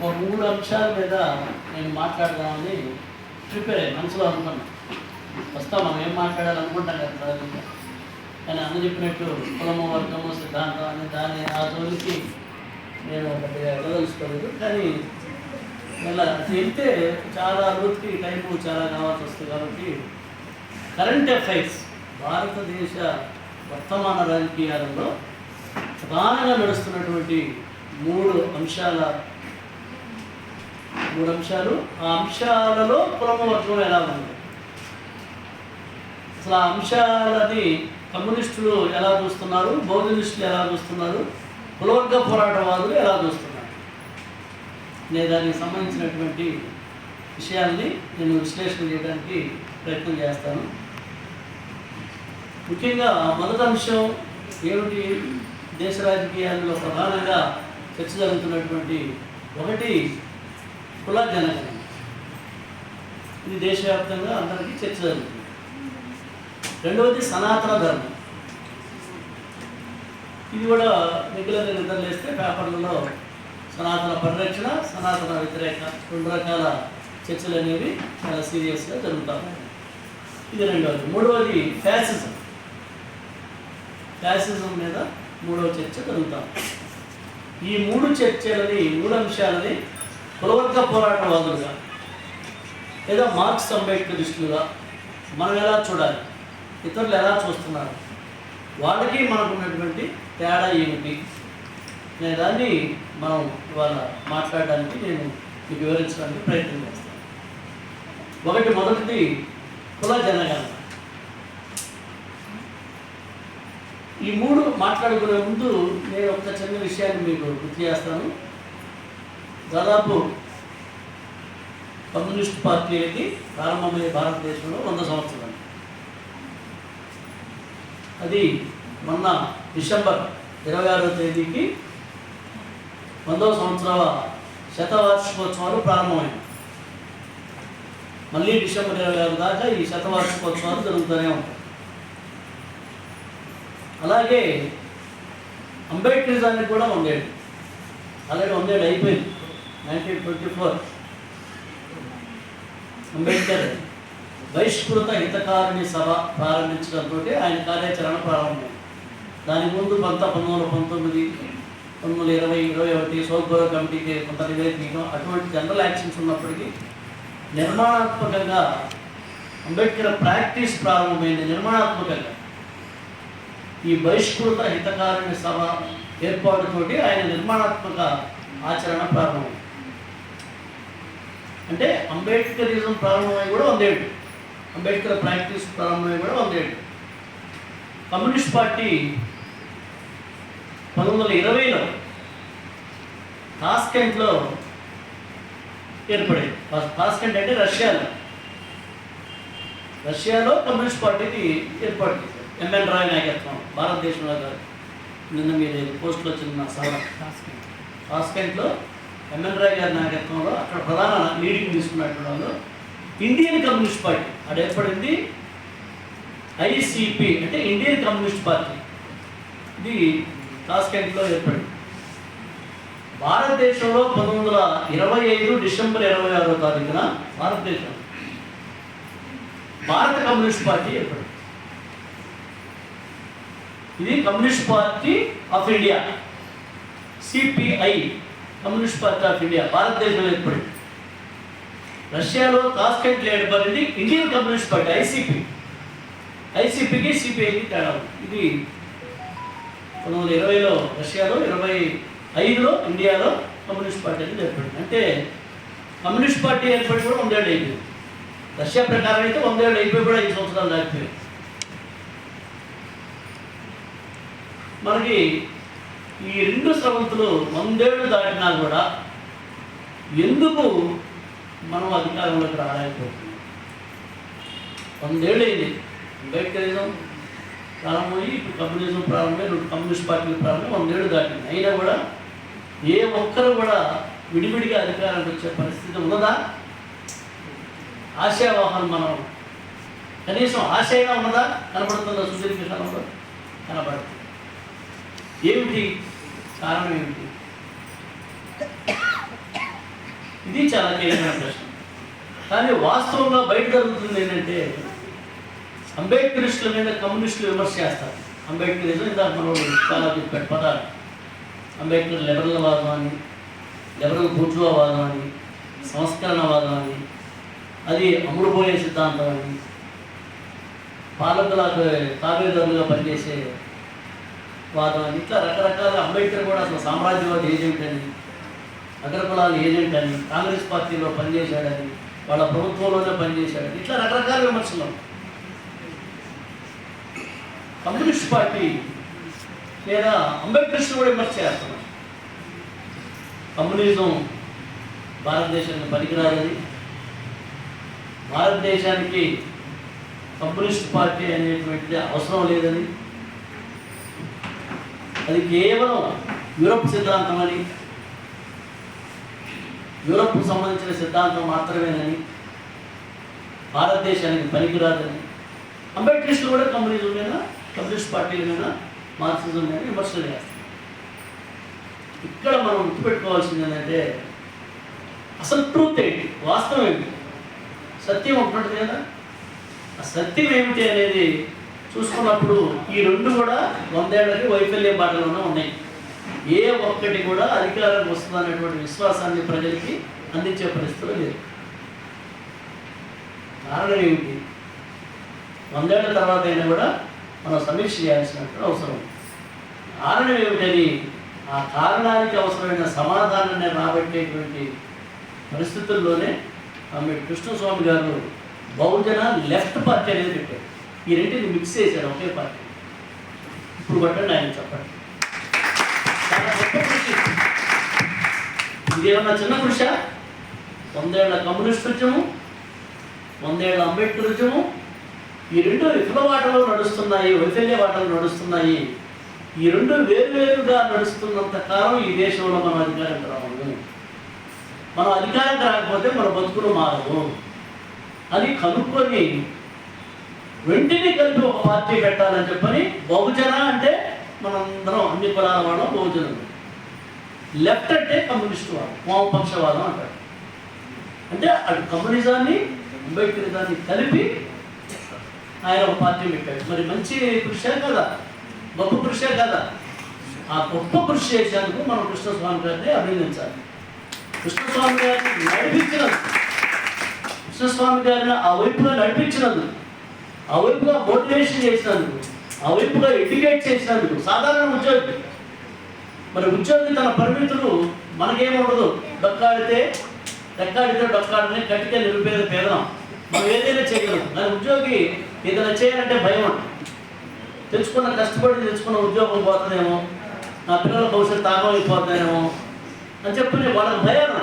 ఒక 3 అంశాల మీద నేను మాట్లాడదామని ప్రిపేర్ అయ్యి మనసులో అనుకున్నాను. వస్తా మనం ఏం మాట్లాడాలనుకుంటాం కదా ప్రాథమికంగా, కానీ అన్న చెప్పినట్టు కులము వర్గము సిద్ధాంతం అని దాని ఆ జోలికి నేను పెద్దగా వెళ్ళదలుచుకోలేదు. కానీ ఇలా వెళ్తే చాలా రోజుకి టైము చాలా కావాల్సి వస్తుంది. కాబట్టి కరెంట్ అఫైర్స్ భారతదేశ వర్తమాన రాజకీయాలలో ప్రధానంగా నడుస్తున్నటువంటి 3 అంశాలు, ఆ అంశాలలో కులమవర్గం ఎలా ఉంది, అసలు ఆ అంశాలని కమ్యూనిస్టులు ఎలా చూస్తున్నారు, బౌద్ధనిస్టులు ఎలా చూస్తున్నారు, కులవర్గ పోరాటవాదులు ఎలా చూస్తున్నారు నేను దానికి సంబంధించినటువంటి విషయాల్ని నేను విశ్లేషణ చేయడానికి ప్రయత్నం చేస్తాను. ముఖ్యంగా మొదటి అంశం ఏమిటి, దేశ రాజకీయాల్లో ప్రధానంగా చర్చ జరుగుతున్నటువంటి ఒకటి కుల జనగణన. ఇది దేశవ్యాప్తంగా అందరికీ చర్చ జరుగుతుంది. రెండవది సనాతన ధర్మం. ఇది కూడా రెగ్యులర్గా నిద్రలేస్తే పేపర్లలో సనాతన పరిరక్షణ, సనాతన వ్యతిరేక 2 రకాల చర్చలు అనేవి చాలా సీరియస్గా జరుగుతాయి. ఇది రెండవది. మూడవది ఫ్యాసిజం మీద 3వ చర్చ జరుగుతాం. ఈ 3 చర్చలని 3 అంశాలని కులవర్గ పోరాటవాదులుగా లేదా మార్క్స్ అంబేద్కరిస్టులుగా మనం ఎలా చూడాలి, ఇతరులు ఎలా చూస్తున్నారు, వాళ్ళకి మనకు ఉన్నటువంటి తేడా ఏమిటి అనే దాన్ని మనం ఇవాళ మాట్లాడడానికి నేను మీకు వివరించడానికి ప్రయత్నం చేస్తాను. మొదటిది కుల జనగణన. ఈ 3 మాట్లాడుకునే ముందు నేను ఒక చిన్న విషయాన్ని మీకు గుర్తు చేస్తాను. దాదాపు కమ్యూనిస్ట్ పార్టీలకి ప్రారంభమయ్యే భారతదేశంలో 100 సంవత్సరాలు. అది మొన్న డిసెంబర్ 26వ తేదీకి 100వ సంవత్సరాల శతవార్షికోత్సవాలు ప్రారంభమైంది. మళ్ళీ డిసెంబర్ 26 దాకా ఈ శతవార్షికోత్సవాలు జరుగుతూనే ఉంటాయి. అలాగే అంబేద్కరిజానికి కూడా 100 ఏళ్ళు, అలాగే 100 ఏళ్ళు అయిపోయింది. 1924 అంబేద్కర్ బహిష్కృత హితకారిణి సభ ప్రారంభించడంతో ఆయన కార్యాచరణ ప్రారంభమైంది. దాని ముందు 1919, 1920, 21 సోగ్బోరో కమిటీకి కొంత నివేదిక, అటువంటి జనరల్ యాక్షన్స్ ఉన్నప్పటికీ నిర్మాణాత్మకంగా అంబేద్కర్ ప్రాక్టీస్ ప్రారంభమైంది. నిర్మాణాత్మకంగా ఈ బహిష్కృత హితకారిణి సభ ఏర్పాటుతోటి ఆయన నిర్మాణాత్మక ఆచరణ ప్రారంభమైంది. అంటే అంబేద్కరిజం ప్రారంభమై కూడా 100 ఏళ్ళు, అంబేద్కర్ ప్రాక్టీస్ ప్రారంభమై కూడా 100 ఏళ్ళు. కమ్యూనిస్ట్ పార్టీ 1920లో తాష్కెంట్లో ఏర్పడింది. తాష్కెంట్ అంటే రష్యాలో కమ్యూనిస్ట్ పార్టీని ఏర్పాటు చేశారు. ఎంఎన్ రాయ్ నాయకత్వం భారతదేశంలో కాదు. నిన్న మీరు పోస్టులో వచ్చిన సభ తాష్కెంట్లో ఎంఎన్ రాయ్ గారి నాయకత్వంలో అక్కడ ప్రధాన లీడింగ్ తీసుకున్నటువంటి వాళ్ళు ఇండియన్ కమ్యూనిస్ట్ పార్టీ అక్కడ ఏర్పడింది. ఐసిపి అంటే ఇండియన్ కమ్యూనిస్ట్ పార్టీ, ఇది తాష్కెంట్లో ఏర్పడింది. భారతదేశంలో 1925 డిసెంబర్ 26వ తారీఖున భారతదేశంలో భారత కమ్యూనిస్ట్ పార్టీ ఏర్పడింది. ఇది communist party of India, CPI, communist party of India భారతదేశంలో ఏర్పడింది. రష్యాలో తాష్కెంట్లో ఏర్పడింది ఇండియన్ కమ్యూనిస్ట్ పార్టీ ఐసిపి. ఐసిపికి సిపిఐకి తేడా ఉంది. ఇది 1920లో రష్యాలో, 25లో ఇండియాలో కమ్యూనిస్ట్ పార్టీ అనేది ఏర్పడింది. అంటే కమ్యూనిస్ట్ పార్టీ ఏర్పడి కూడా 100 ఏళ్ళు అయిపోయింది. రష్యా ప్రకారం అయితే 100 ఏళ్ళు అయిపోయి కూడా 5 సంవత్సరాలు దాటిపోయాయి. మనకి ఈ 2 స్రవంతులు 100 ఏళ్ళు దాటినా కూడా ఎందుకు మనం అధికారంలోకి రాలేకపోతున్నాం? 100 ఏళ్ళు అయింది అంబేద్కరిజం ప్రారంభమయ్యి, ఇప్పుడు కమ్యూనిజం ప్రారంభమై, 2 కమ్యూనిస్ట్ పార్టీలు ప్రారంభమై 100 ఏళ్ళు దాటింది. అయినా కూడా ఏ ఒక్కరు కూడా విడివిడిగా అధికారానికి వచ్చే పరిస్థితి ఉన్నదా? ఆశావాహనం మనం కనీసం ఆశ అయినా ఉన్నదా? కనబడుతుందా? సుదీర్ఘ కాలంలో కనబడుతుంది. ఏమిటి కారణం? ఏమిటి? ఇది చాలా కీలకమైన ప్రశ్న. కానీ వాస్తవంగా బయట జరుగుతుంది ఏంటంటే అంబేద్కరిస్టుల మీద కమ్యూనిస్టులు విమర్శ చేస్తారు. అంబేద్కరిజం ఇందాక మనం చాలా చెప్పాడు పదాలు. అంబేద్కర్ లిబరల్ వాదం అని, లిబరల్ బూర్జువావాదం అని, సంస్కరణవాదం అని, అది అమ్ముడుపోయే సిద్ధాంతం అని, పాలకులకు తాబేదారులుగా పనిచేసే వాదం అని, ఇట్లా రకరకాల. అంబేద్కర్ కూడా అసలు సామ్రాజ్యవాది ఏజెంట్ అని, అగ్రకులాల ఏజెంట్ అని, కాంగ్రెస్ పార్టీలో పనిచేశాడని, వాళ్ళ ప్రభుత్వంలోనే పనిచేశాడని, ఇట్లా రకరకాల విమర్శలు. కమ్యూనిస్ట్ పార్టీ లేదా అంబేద్కరిస్టులు కూడా విమర్శ చేస్తున్నారు. కమ్యూనిజం భారతదేశానికి పనికిరాదని, భారతదేశానికి కమ్యూనిస్ట్ పార్టీ అనేటువంటిది అవసరం లేదని, అది కేవలం యూరప్ సిద్ధాంతం అని, యూరప్కు సంబంధించిన సిద్ధాంతం మాత్రమేనని, భారతదేశానికి పనికిరాదని అంబేద్కరిస్టులు కూడా కమ్యూనిజం మీద, కమ్యూనిస్ట్ పార్టీల మీద, మార్క్సిజం మీద విమర్శలు చేస్తారు. ఇక్కడ మనం గుర్తుపెట్టుకోవాల్సింది ఏంటంటే అసలు ట్రూత్ ఏంటి, వాస్తవం ఏంటి, సత్యం ఉంటున్నది కదా. ఆ సత్యం ఏమిటి అనేది చూసుకున్నప్పుడు ఈ రెండు కూడా 100 ఏళ్ళకి వైఫల్యం బాటలోనే ఉన్నాయి. ఏ ఒక్కటి కూడా అధికారానికి వస్తుంది అనేటువంటి విశ్వాసాన్ని ప్రజలకి అందించే పరిస్థితులు లేదు. కారణం ఏమిటి? 100 ఏళ్ల తర్వాత అయినా కూడా మనం సమీక్ష చేయాల్సినటువంటి అవసరం. కారణం ఏమిటని ఆ కారణానికి అవసరమైన సమాధానాన్ని రాబట్టేటువంటి పరిస్థితుల్లోనే కృష్ణస్వామి గారు బహుజన లెఫ్ట్ పార్టీ అనేది పెట్టారు. ఈ రెంటిని మిక్స్ చేశారు ఒకే పార్టీ. ఇప్పుడు పట్టండి, ఆయన చెప్పండి. చాలా గొప్ప కృషి. ఇదేమన్నా చిన్న కృషి? 100 ఏళ్ల కమ్యూనిస్ట్ ఉద్యమం, 100 ఏళ్ల అంబేద్కర్ ఉద్యమం, ఈ రెండు విఫల బాటలో నడుస్తున్నాయి, వైఫల్య బాటలు నడుస్తున్నాయి. ఈ రెండు వేరువేరుగా నడుస్తున్నంత కాలం ఈ దేశంలో మనం అధికారం రాము. మనం అధికారం రాకపోతే మన బతుకులు మారవు అని కనుక్కొని వెంటనే కలిపి ఒక పార్టీ పెట్టాలని చెప్పని బహుజన అంటే మనందరం అన్ని కులాల వాళ్ళం బహుజనులు, లెఫ్ట్ అంటే కమ్యూనిస్ట్ వాదం, వామపక్షవాదం అంటారు. అంటే అటు కమ్యూనిజాన్ని అంబేద్కరిజాన్ని కలిపి ఆయన ఒక పార్టీ పెట్టాడు. మరి మంచి కృషే కదా, గొప్ప కృషే కదా. ఆ గొప్ప కృషి చేసేందుకు మనం కృష్ణస్వామి గారిని అభినందించాలి. కృష్ణస్వామి గారిని నడిపించినందుకు, కృష్ణస్వామి గారిని ఆ వైపుగా నడిపించినందుకు, ఆ వైపుగా మోటివేషన్ చేసినందుకు, ఆ వైపుగా ఎడ్యుకేట్ చేసినందుకు. సాధారణ ఉద్యోగి, మరి ఉద్యోగి తన పరిమితులు మనకేముండదు. రెక్కాడితే డొక్కాడితే కట్టికే నిరుపేద పేదం, మనం ఏదైనా చేయగలం. కానీ ఉద్యోగి ఏదైనా చేయాలంటే భయం ఉంటుంది. కష్టపడి తెచ్చుకున్న ఉద్యోగం పోతుందేమో, నా పిల్లల భవిష్యత్తు తాగమైపోతుందేమో అని చెప్పి వాళ్ళకి భయాలు.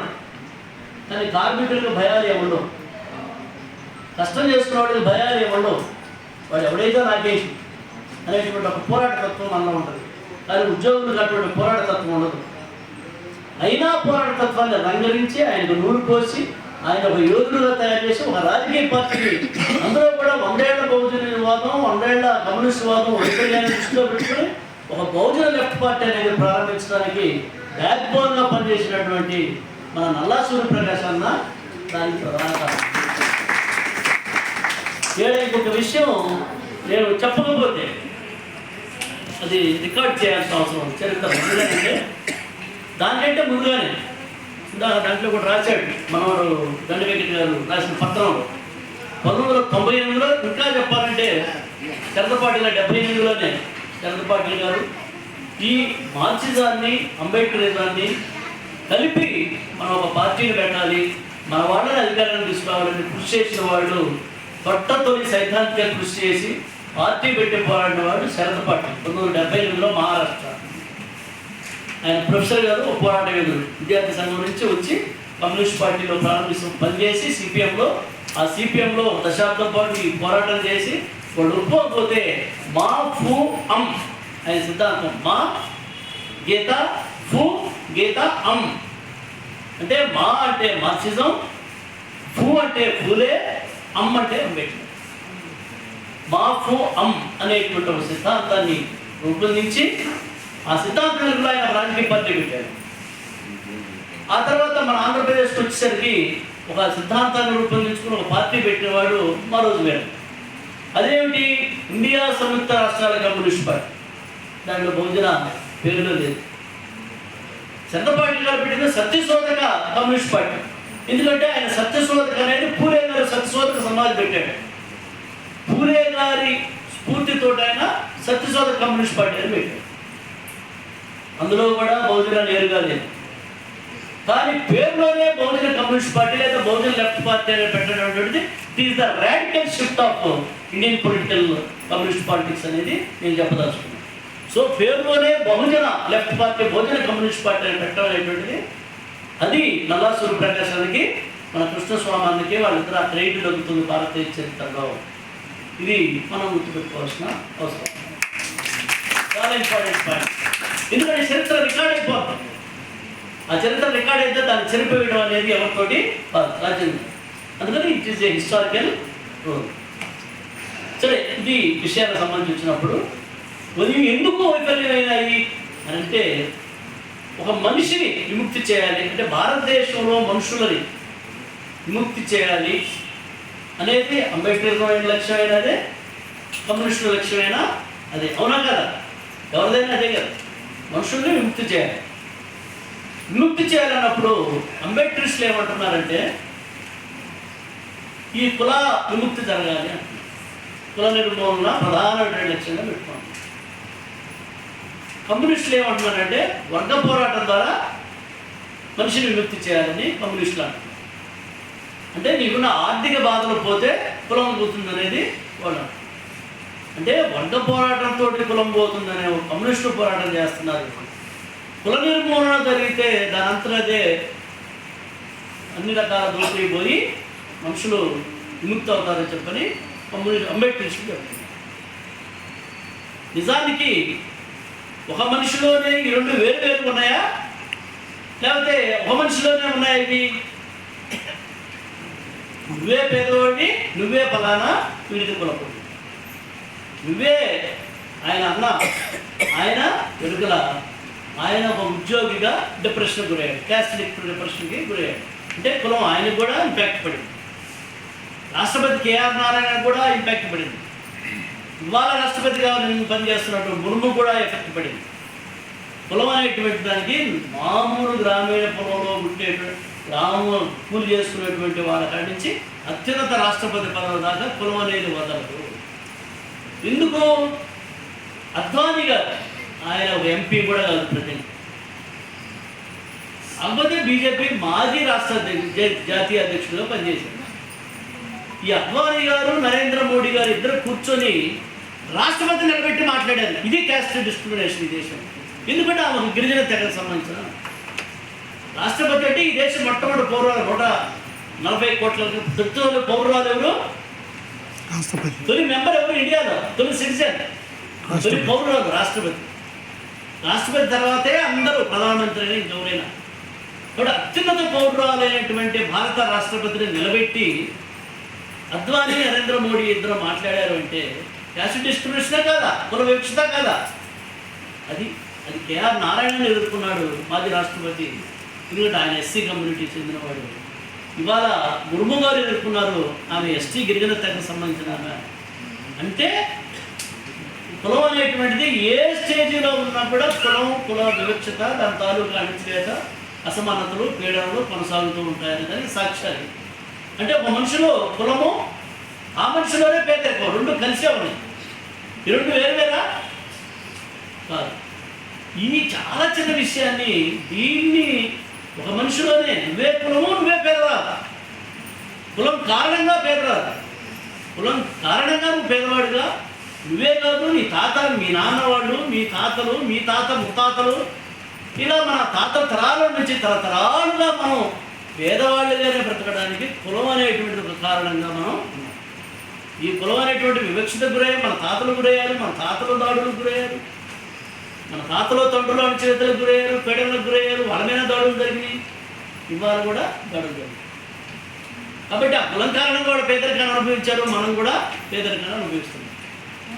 కానీ కార్మికులకు భయాలు ఏముండవు, కష్టం చేసుకున్న వాడికి భయాలు ఏముండవు. వాడు ఎవడైతే నాకేంటి అనేటువంటి ఒక పోరాట తత్వం మనలో ఉంటుంది. కానీ ఉద్యోగులకు అటువంటి పోరాట తత్వం ఉండదు. అయినా పోరాట తత్వాన్ని రంగరించి ఆయనకు నూరు పోసి ఆయన ఒక యోధుడుగా తయారు చేసి ఒక రాజకీయ పార్టీని, అందులో కూడా 100 ఏళ్ల బహుజనవాదం, 100 ఏళ్ల కమ్యూనిస్ట్ వాదం వైఫల్యాన్ని దృష్టిలో పెట్టుకుని ఒక బహుజన లెఫ్ట్ పార్టీ అనేది ప్రారంభించడానికి బ్యాక్ బోన్గా పనిచేసినటువంటి మన నల్లా సూర్యప్రకాశ్ అన్న దానికి ప్రధాన కారణం. ఇంకొక విషయం నేను చెప్పకపోతే అది రికార్డ్ చేయాల్సిన అవసరం ఉంది. చరిత్ర ఎందుకంటే దానికంటే ముందుగానే దాంట్లో కూడా రాశాడు మనవాడు దండ వెంకట గారు రాసిన పత్రంలో 1998లో, ఇంకా చెప్పాలంటే చంద్రపాటిల 78లోనే చంద్రపాటిల్ గారు ఈ మార్క్సిజాన్ని అంబేద్కరిజాన్ని కలిపి మనం ఒక పార్టీని పెట్టాలి, మన వాళ్ళని అధికారాన్ని తీసుకురావాలని కృషి చేసిన వాళ్ళు, తొలి సైద్ధాంతిక కృషి చేసి పార్టీ పెట్టి పోరాడిన వాడు శరత్ పాటిల్. 1978లో మహారాష్ట్ర ఆయన ప్రొఫెసర్ గారు, ఒక పోరాట వేదుడు, విద్యార్థి సంఘం నుంచి వచ్చి కమ్యూనిస్ట్ పార్టీలో పనిచేసి సిపిఎంలో, ఆ సిపిఎంలో ఒక దశాబ్దం పాటు ఈ పోరాటం చేసి వాడు ఒప్పుకోకపోతే మా ఫూ అమ్ ఆయన సిద్ధాంతం, మా గీత ఫూ గీత అమ్ అంటే మా అంటే మార్క్సిజం, ఫూ అంటే ఫూలే, అమ్ అంటే అంబేద్కర్. మా ఫూ అమ్ అనేటువంటి ఒక సిద్ధాంతాన్ని రూపొందించి ఆ సిద్ధాంతంలో ఆయన రాజకీయ పార్టీ పెట్టారు. ఆ తర్వాత మన ఆంధ్రప్రదేశ్కి వచ్చేసరికి ఒక సిద్ధాంతాన్ని రూపొందించుకుని ఒక పార్టీ పెట్టినవాడు మరోజు వేరు. అదేమిటి? ఇండియా సంయుక్త రాష్ట్రాల కమ్యూనిస్ట్ పార్టీ. దాంట్లో బహుజన పేరులో లేదు. చంద్రబాబు గారు పెట్టిన సత్యశోధక కమ్యూనిస్ట్ పార్టీ. ఎందుకంటే ఆయన సత్యశోధక అనేది పూలే గారు సత్యశోధక సమాజం పెట్టాడు. పూలే గారి స్ఫూర్తితో ఆయన సత్యశోధక కమ్యూనిస్ట్ పార్టీ అని పెట్టాడు. అందులో కూడా బహుజన నేరుగా లేదు. కానీ పేరులోనే బహుజన కమ్యూనిస్ట్ పార్టీ లేదా బహుజన లెఫ్ట్ పార్టీ అనేది పెట్టడం it is the radical shift of Indian political communist politics అనేది నేను చెప్పదలుచుకున్నాను. సో పేరులోనే బహుజన లెఫ్ట్ పార్టీ బహుజన కమ్యూనిస్ట్ పార్టీ అని పెట్టడం అనేటువంటిది అది నల్లా సూర్యప్రకాశానికి మన కృష్ణస్వామానికి వాళ్ళిద్దరు ఆ క్రెడిట్ దొరుకుతుంది భారతీయ చరిత్రలో. ఇది మనం గుర్తుపెట్టుకోవాల్సిన అవసరం. చాలా ఇంపార్టెంట్ పాయింట్. ఎందుకంటే చరిత్ర రికార్డ్ అయిపోతుంది. ఆ చరిత్ర రికార్డ్ అయితే దాన్ని చెరిపోయడం అనేది ఎవరితోటి రాజ్యాంగం. అందుకని it is a historical role. సరే, ఇది విషయాలకు సంబంధించినప్పుడు ఎందుకు వైఫల్యమైనాయి అని అంటే, ఒక మనిషిని విముక్తి చేయాలి అంటే భారతదేశంలో మనుషులని విముక్తి చేయాలి అనేది అంబేద్కర్ లక్ష్యమైన అదే, కమ్యూనిస్టుల లక్ష్యమైన అదే. అవునా కదా? ఎవరిదైనా అదే కదా, మనుషుల్ని విముక్తి చేయాలి. విముక్తి చేయాలన్నప్పుడు అంబేద్కరిస్టులు ఏమంటున్నారంటే ఈ కుల విముక్తి జరగాలి అంటున్నారు. కుల నిర్మూలన ప్రధానమైన లక్ష్యంగా పెట్టుకోండి. కమ్యూనిస్టులు ఏమంటున్నారంటే వర్గ పోరాటం ద్వారా మనిషిని విముక్తి చేయాలని కమ్యూనిస్టులు అంటున్నారు. అంటే నీకున్న ఆర్థిక బాధలు పోతే కులం పోతుందనేది వాళ్ళు. అంటే వర్గ పోరాటంతో కులం పోతుందనే కమ్యూనిస్టులు పోరాటం చేస్తున్నారు. కుల నిర్మూలన జరిగితే దాని అంతటదే అన్ని రకాల దోపిడీ పోయి మనుషులు విముక్తి అవుతారని చెప్పని అంబేద్కరిస్టులు చెప్తున్నారు. నిజానికి ఒక మనిషిలోనే ఈ రెండు వేరు వేరు ఉన్నాయా, లేకపోతే ఒక మనిషిలోనే ఉన్నాయా ఇవి? నువ్వే పేదవాడిని, నువ్వే ఫలానా వీడికి కులపడు, నువ్వే ఆయన అన్న, ఆయన వెనుకల ఆయన ఒక ఉద్యోగిగా డిప్రెషన్ గురయ్యాడు, క్యాస్ట్ డిప్రెషన్కి గురయ్యాడు. అంటే కులం ఆయనకు కూడా ఇంపాక్ట్ పడింది. రాష్ట్రపతి కేఆర్ నారాయణ కూడా ఇంపాక్ట్ పడింది. ఇవాళ రాష్ట్రపతిగా నేను పనిచేస్తున్నట్టు ముర్ము కూడా ఎఫెక్ట్ పడింది. కులం అనేటువంటి దానికి మామూలు గ్రామీణ పొలంలో పుట్టేటువంటి కూలి చేసుకునేటువంటి వాళ్ళ కాడి నుంచి అత్యున్నత రాష్ట్రపతి పదవి దాకా కులం అనేది వదలదు. ఎందుకు? అద్వానీ గారు ఆయన ఒక ఎంపీ కూడా కాదు, ప్రజెంట్. కాకపోతే బీజేపీ మాజీ రాష్ట్ర జాతీయ అధ్యక్షుడిగా పనిచేశారు. ఈ అద్వానీ గారు నరేంద్ర మోడీ గారు ఇద్దరు కూర్చొని రాష్ట్రపతి నిలబెట్టి మాట్లాడారు. ఇది క్యాస్ట్ డిస్క్రిమినేషన్ ఈ దేశం. ఎందుకంటే ఆమెకు గిరిజన తెగకు సంబంధించిన రాష్ట్రపతి అంటే ఈ దేశం మొట్టమొదటి పౌరులు 140 కోట్ల పౌరురాలు ఎవరు? తొలి మెంబర్ ఎవరు ఇండియాలో? తొలి సిటిజన్, తొలి పౌరురాలు రాష్ట్రపతి. రాష్ట్రపతి తర్వాతే అందరూ ప్రధానమంత్రి అని ఎవరైనా. కాబట్టి అత్యున్నత పౌరురాలైనటువంటి భారత రాష్ట్రపతిని నిలబెట్టి అద్వానీ నరేంద్ర మోడీ ఇద్దరు మాట్లాడారు అంటే క్యాస్ట్ డిస్క్రిమినేషనే కాదా, కుల వివక్షత కాదా? అది కేఆర్ నారాయణని ఎదుర్కొన్నాడు మాజీ రాష్ట్రపతి. ఎందుకంటే ఆయన ఎస్సీ కమ్యూనిటీ చెందినవాడు. ఇవాళ ముర్ము గారు ఎదుర్కొన్నారు, ఆమె ఎస్టీ గిరిజన తెగకు సంబంధించిన ఆమె. అంటే కులం అనేటువంటిది ఏ స్టేజీలో ఉన్నా కూడా కుల వివక్షత, దాని తాలూకా అణిచివేత, అసమానతలు, పీడనలు కొనసాగుతూ ఉంటాయని దానికి సాక్ష్యాలు. అంటే ఒక మనిషిలో కులము, ఆ మనిషిలోనే పేదరికం, రెండు కలిసే ఉన్నాయి. ఈ రెండు వేరువేరా కాదు. ఈ చాలా చిన్న విషయాన్ని దీన్ని ఒక మనిషిలోనే నువ్వే కులము, నువ్వే పేదవాడు, కులం కారణంగా పేదవాడు, కులం కారణంగా నువ్వు పేదవాడుగా నువ్వే కాదు, నీ తాత, మీ నాన్న వాళ్ళు, మీ తాతలు, మీ తాత ముత్తాతలు, ఇలా మన తాత తరాల నుంచి తరతరాలుగా మనం పేదవాళ్ళుగానే బ్రతకడానికి కులం అనేటువంటి ఒక కారణంగా మనం ఉన్నాం. ఈ కులం అనేటువంటి వివక్షత గురయ్యారు, మన తాతలు గురయ్యారు, మన తాతలు దాడులకు గురయ్యారు, మన తాతలో తండ్రులు అణచివేతలకు గురయ్యారు, పీడనలకు గురయ్యారు, వాళ్ళ మీద దాడులు జరిగినాయి, ఇవాళ కూడా దాడులు జరిగింది. కాబట్టి ఆ కులం కారణంగా కూడా పేదరికాన్ని అనుభవించారు, మనం కూడా పేదరికాన్ని అనుభవిస్తున్నాం.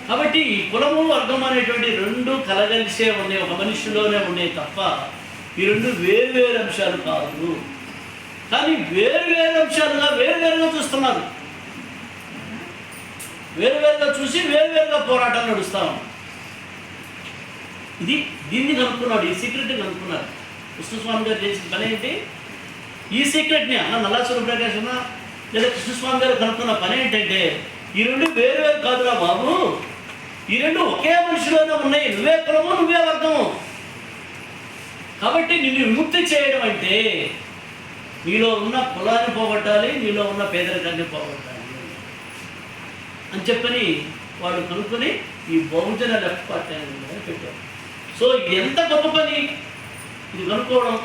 కాబట్టి ఈ కులము వర్గం అనేటువంటి రెండు కలగలిసే ఉన్నాయి, ఒక మనిషిలోనే ఉన్నాయి తప్ప ఈ రెండు వేరు అంశాలు కాదు, కానీ వేరు అంశాలుగా వేరువేరుగా చూస్తున్నారు. వేరువేరుగా చూసి వేరువేరుగా పోరాటాలు నడుస్తాం. దీన్ని కనుక్కున్నాడు, ఈ సీక్రెట్ని కనుక్కున్నారు. కృష్ణస్వామి గారు చేసిన పని ఏంటి? ఈ సీక్రెట్ని అన్న నల్లాసుర ప్రకాశ్ అన్న లేదా కృష్ణస్వామి గారు కనుక్కున్న పని ఏంటంటే, ఈ రెండు వేరువేరు కాదురా బాబు, ఈ రెండు ఒకే మనిషిలోనే ఉన్నాయి. నువ్వే కులము, నువ్వే వర్గము. కాబట్టి నిన్ను విముక్తి చేయడం అంటే నీలో ఉన్న కులాన్ని పోగొట్టాలి, నీలో ఉన్న పేదరికాన్ని పోగొట్టాలి అని చెప్పని వాడు కనుక్కొని ఈ బహుజన లెఫ్ట్ పార్టీ అనేది పెట్టారు. సో ఇది ఎంత గొప్ప పని ఇది కనుక్కోవడం.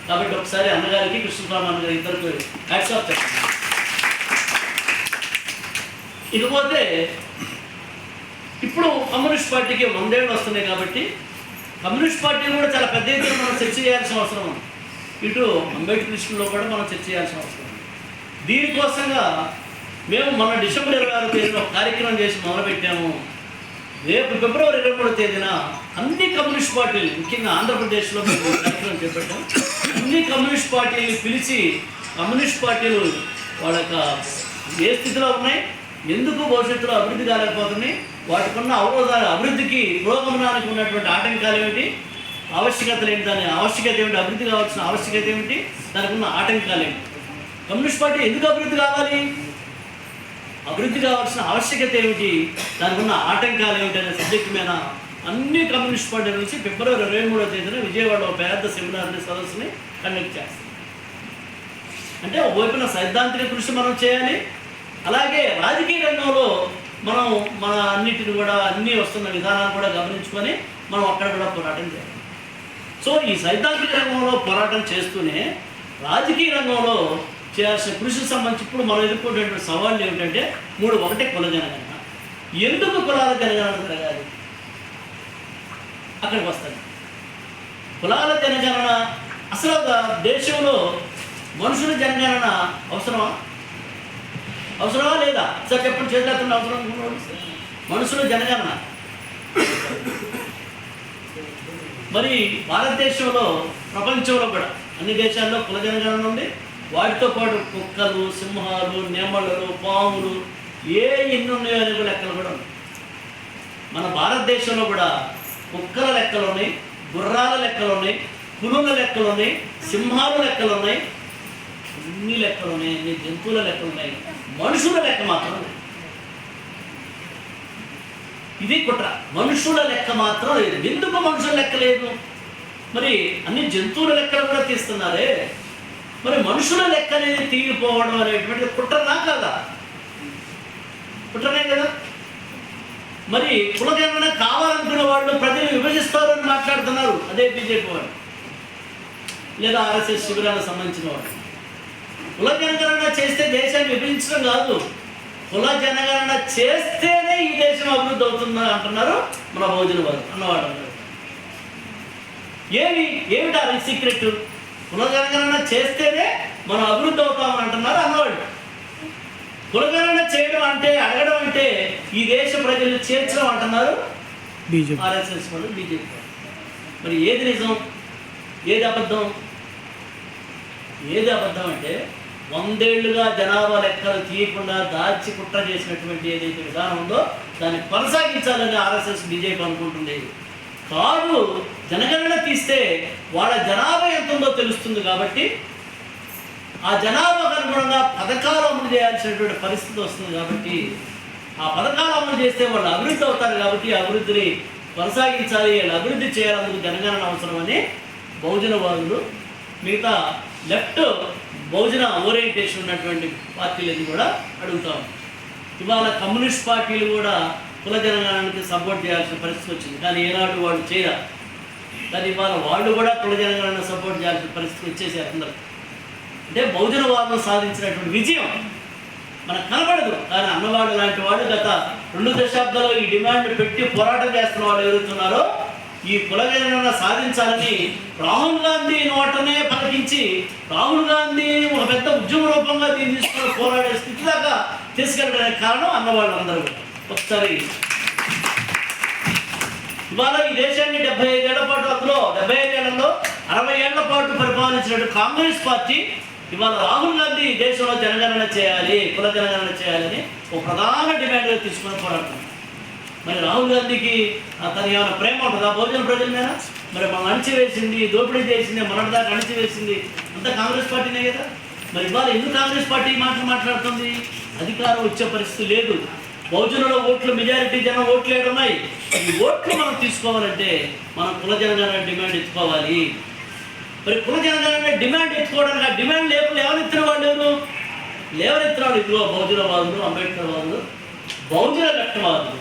కాబట్టి ఒకసారి అన్నగారికి కృష్ణస్వామి అన్నగారి ఇద్దరికి హ్యాట్స్ ఆఫ్ చెప్పండి. ఇకపోతే ఇప్పుడు కమ్యూనిస్ట్ పార్టీకి 100 ఏళ్ళు వస్తున్నాయి కాబట్టి కమ్యూనిస్ట్ పార్టీ కూడా చాలా పెద్ద ఎత్తున మనం చర్చ చేయాల్సిన అవసరం ఉంది. ఇటు అంబేద్కర్ విషయంలో కూడా మనం చర్చ చేయాల్సిన అవసరం ఉంది. దీనికోసంగా మేము మన డిసెంబర్ 26వ తేదీన ఒక కార్యక్రమం చేసి మొదలుపెట్టాము. రేపు ఫిబ్రవరి 23వ తేదీన అన్ని కమ్యూనిస్ట్ పార్టీలు, ముఖ్యంగా ఆంధ్రప్రదేశ్లో మేము కార్యక్రమం చేపట్టాం. అన్ని కమ్యూనిస్ట్ పార్టీలు పిలిచి కమ్యూనిస్ట్ పార్టీలు వాళ్ళ యొక్క ఏ స్థితిలో ఉన్నాయి, ఎందుకు భవిష్యత్తులో అభివృద్ధి కాలేకపోతున్నాయి, వాటికున్న అవరోధాలు, అభివృద్ధికి పురోగమనానికి ఉన్నటువంటి ఆటంకాలు ఏమిటి, ఆవశ్యకతలు ఏంటి, దాని ఆవశ్యకత ఏమిటి, అభివృద్ధి కావాల్సిన ఆవశ్యకత ఏమిటి, దానికి ఉన్న ఆటంకాలు ఏమిటి, కమ్యూనిస్ట్ పార్టీ ఎందుకు అభివృద్ధి కావాలి, అభివృద్ధి కావాల్సిన ఆవశ్యకత ఏమిటి, దానికి ఉన్న ఆటంకాలు ఏమిటి అనే సబ్జెక్టు మీద అన్ని కమ్యూనిస్ట్ పార్టీ నుంచి ఫిబ్రవరి 23వ తేదీన విజయవాడలో పెద్ద సెమినార్ని సదస్సుని కండక్ట్ చేస్తాం. అంటే ఒకవైపున సైద్ధాంతిక కృషి మనం చేయాలి, అలాగే రాజకీయ రంగంలో మనం మన అన్నిటిని కూడా అన్నీ వస్తున్న విధానాలు కూడా గమనించుకొని మనం అక్కడ కూడా పోరాటం చేయాలి. సో ఈ సైద్ధాంతిక రంగంలో పోరాటం చేస్తూనే రాజకీయ రంగంలో చేయాల్సిన కృషికి సంబంధించి ఇప్పుడు మనం ఎదుర్కొనేటువంటి సవాళ్ళు ఏమిటంటే 3. ఒకటే కుల జనగణన. ఎందుకు కులాల జనగణన జరగాలి? అక్కడికి వస్తాను. కులాల జనగణన అసలు దేశంలో మనుషుల జనగణన అవసరమా లేదా? సార్ చెప్పండి, చేతులెత్తండి. అవసరం మనుషుల జనగణన. మరి భారతదేశంలో ప్రపంచంలో కూడా అన్ని దేశాల్లో కుల జనగణన ఉంది. వాటితో పాటు కుక్కలు, సింహాలు, నెమళ్ళు, పాములు ఎన్ని ఉన్నాయో అనే లెక్కలు కూడా ఉన్నాయి. మన భారతదేశంలో కూడా కుక్కల లెక్కలు ఉన్నాయి, గుర్రాల లెక్కలు ఉన్నాయి, పులుల లెక్కలు ఉన్నాయి, సింహాల లెక్కలు ఉన్నాయి, అన్ని లెక్కలు ఉన్నాయి, అన్ని జంతువుల లెక్కలు ఉన్నాయి, మనుషుల లెక్క మాత్రం లేదు. ఇది కుట్ర. మనుషుల లెక్క మాత్రం లేదు. ఎందుకు మనుషుల లెక్క లేదు? మరి అన్ని జంతువుల లెక్కలు కూడా తీస్తున్నారే, మరి మనుషుల లెక్క అనేది తీగిపోవడం అనేటువంటి కుట్రనా కాదా? కుట్రనే కదా. మరి కులగణన కావాలనుకునే వాళ్ళు ప్రజలు విభజిస్తారు అని మాట్లాడుతున్నారు. అదే బీజేపీ వాళ్ళు లేదా ఆర్ఎస్ఎస్ శిబిరాలకు సంబంధించిన వాళ్ళు. కుల జనగణన చేస్తే దేశాన్ని విభజించడం కాదు, కుల జనగణన చేస్తేనే ఈ దేశం అభివృద్ధి అవుతుంది అంటున్నారు మన బహుజన వారు అన్నవాడు. ఏమిటా సీక్రెట్? కుల జనగణన చేస్తేనే మనం అభివృద్ధి అవుతామని అంటున్నారు అన్నవాళ్ళు. కులగణన చేయడం అంటే, అడగడం అంటే ఈ దేశ ప్రజలు చేర్చడం అంటున్నారు ఆర్ఎస్ఎస్ వాళ్ళు, బీజేపీ వాళ్ళు. మరి ఏది నిజం, ఏది అబద్ధం? ఏది అబద్ధం అంటే 100 ఏళ్లుగా జనాభా లెక్కలు తీయకుండా దాచి కుట్ర చేసినటువంటి ఏదైతే విధానం ఉందో దాన్ని కొనసాగించాలని ఆర్ఎస్ఎస్ బీజేపీ అనుకుంటుంది. కాదు, జనగణన తీస్తే వాళ్ళ జనాభా ఎంత ఉందో తెలుస్తుంది కాబట్టి ఆ జనాభాకు అనుగుణంగా పథకాలు అమలు చేయాల్సినటువంటి పరిస్థితి వస్తుంది. కాబట్టి ఆ పథకాలు అమలు చేస్తే వాళ్ళు అభివృద్ధి అవుతారు. కాబట్టి అభివృద్ధిని కొనసాగించాలి, వాళ్ళు అభివృద్ధి చేయాలందుకు జనగణన అవసరమని బహుజనవాదులు, మిగతా లెఫ్ట్ బహుజన ఓరియంటేషన్ ఉన్నటువంటి పార్టీలని కూడా అడుగుతాం. ఇవాళ కమ్యూనిస్ట్ పార్టీలు కూడా కుల జనగణనకి సపోర్ట్ చేయాల్సిన పరిస్థితి వచ్చింది, కానీ ఏనాడు వాళ్ళు చేయరు. కానీ ఇవాళ వాళ్ళు కూడా కుల జనగణన సపోర్ట్ చేయాల్సిన పరిస్థితి వచ్చేసారు అందరూ. అంటే బహుజనవాదం సాధించినటువంటి విజయం మనకు కనబడదు, కానీ అన్నవాడు లాంటి వాడు గత 2 దశాబ్దాల్లో ఈ డిమాండ్ పెట్టి పోరాటం చేస్తున్న వాళ్ళు ఎవరుతున్నారో ఈ కుల జనగణన సాధించాలని రాహుల్ గాంధీ నోటనే పలికించి రాహుల్ గాంధీ ఒక పెద్ద ఉద్యమ రూపంగా దీన్ని తీసుకొని పోరాడే స్థితి దాకా తీసుకెళ్ళడానికి కారణం అన్నవాళ్ళు అందరూ. ఒకసారి ఇవాళ ఈ దేశాన్ని 75 ఏళ్ల పాటు, అందులో 75 ఏళ్లలో 60 ఏళ్ల పాటు పరిపాలించినట్టు కాంగ్రెస్ పార్టీ ఇవాళ రాహుల్ గాంధీ దేశంలో జనగణన చేయాలి, కుల జనగణన చేయాలని ఒక ప్రధాన డిమాండ్గా తీసుకుని పోరాడుతున్నారు. మరి రాహుల్ గాంధీకి తను ఏమైనా ప్రేమ ఉంటుందా బహుజన ప్రజల మీద? మరి మనం అణిచివేసింది, దోపిడీ చేసింది, మొన్నటిదాకా అణిచివేసింది అంతా కాంగ్రెస్ పార్టీనే కదా. మరి ఇవాళ ఎందుకు కాంగ్రెస్ పార్టీ మాట్లాడుతుంది? అధికారం వచ్చే పరిస్థితి లేదు. బహుజనుల ఓట్లు మెజారిటీ జనం ఓట్లు ఏడున్నాయి. ఈ ఓట్లు మనం తీసుకోవాలంటే మనం కుల జనగణన డిమాండ్ ఎత్తుకోవాలి. మరి కుల జనగణన డిమాండ్ ఎత్తుకోవడానికి ఆ డిమాండ్ లేవనెత్తిన వాళ్ళు ఎవరు? లేవనెత్తిన వాళ్ళు ఇదిగో బహుజనవాదులు, అంబేద్కర్ వాదులు, బహుజన లక్షవాదులు.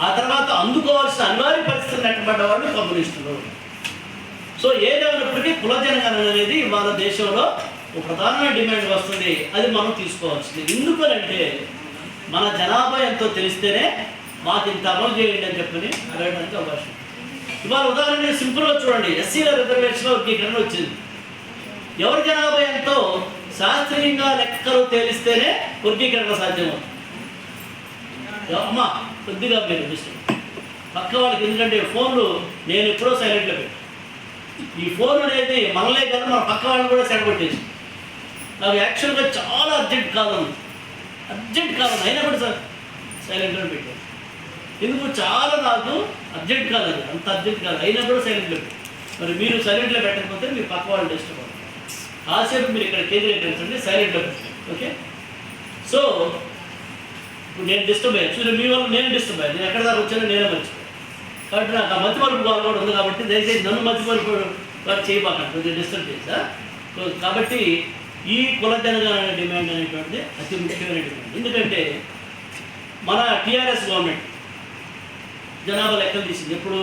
ఆ తర్వాత అందుకోవాల్సిన అనివార్య పరిస్థితులు నెట్టబడ్డ వాళ్ళు కమ్యూనిస్టులు. సో ఏదేమైనప్పటికీ కుల జనగణన అనేది ఇవాళ దేశంలో ఒక ప్రధానమైన డిమాండ్ వస్తుంది. అది మనం తీసుకోవాల్సింది. ఎందుకనంటే మన జనాభా ఎంతో తెలిస్తేనే మాకు ఇంత అమలు చేయండి అని చెప్పని అడగడానికి అవకాశం. ఇవాళ ఉదాహరణ సింపుల్గా చూడండి, ఎస్సీల రిజర్వేషన్లో వర్గీకరణ వచ్చింది. ఎవరి జనాభా ఎంతో శాస్త్రీయంగా లెక్కలు తేలిస్తేనే వర్గీకరణ సాధ్యమవుతుంది. అమ్మా కొద్దిగా మీరు డిస్టర్బ్ పక్క వాళ్ళకి, ఎందుకంటే ఫోన్లు నేను ఎప్పుడో సైలెంట్లో పెట్టాను. ఈ ఫోన్ అనేది మనలే కాదు మన పక్క వాళ్ళని కూడా సెడగొట్టేసి నాకు యాక్చువల్గా చాలా అర్జెంట్ కాల్ ఉంది, అయినా కూడా సార్ సైలెంట్లో పెట్టాను. ఎందుకు చాలా నాకు అర్జెంట్ కాదు, అది అంత అర్జెంట్ కాదు, అయినా కూడా సైలెంట్లో పెట్టాను. మరి మీరు సైలెంట్లో పెట్టకపోతే మీరు పక్క వాళ్ళు డిస్టర్బ్ అవుతారు. కాసేపు మీరు ఇక్కడ కేంద్రీకరించండి, సైలెంట్లో పెట్టండి. ఓకే, సో ఇప్పుడు నేను డిస్టర్బ్ అయ్యాను చూడండి, మీ వల్ల నేను డిస్టర్బ్ అయ్యాను. నేను ఎక్కడ దాకా వచ్చానో నేనే మర్చిపోయాను. కాబట్టి నాకు ఆ మతిమరుపు కూడా ఉంది. కాబట్టి దయచేసి నన్ను మతిమరుపు చేయబాకండి, కొద్దిగా డిస్టర్బ్ చేసా. కాబట్టి ఈ కుల జనగణన డిమాండ్ అనేటువంటిది అతి ముఖ్యమైన డిమాండ్. ఎందుకంటే మన టీఆర్ఎస్ గవర్నమెంట్ జనాభా లెక్కలు తీసింది. ఎప్పుడు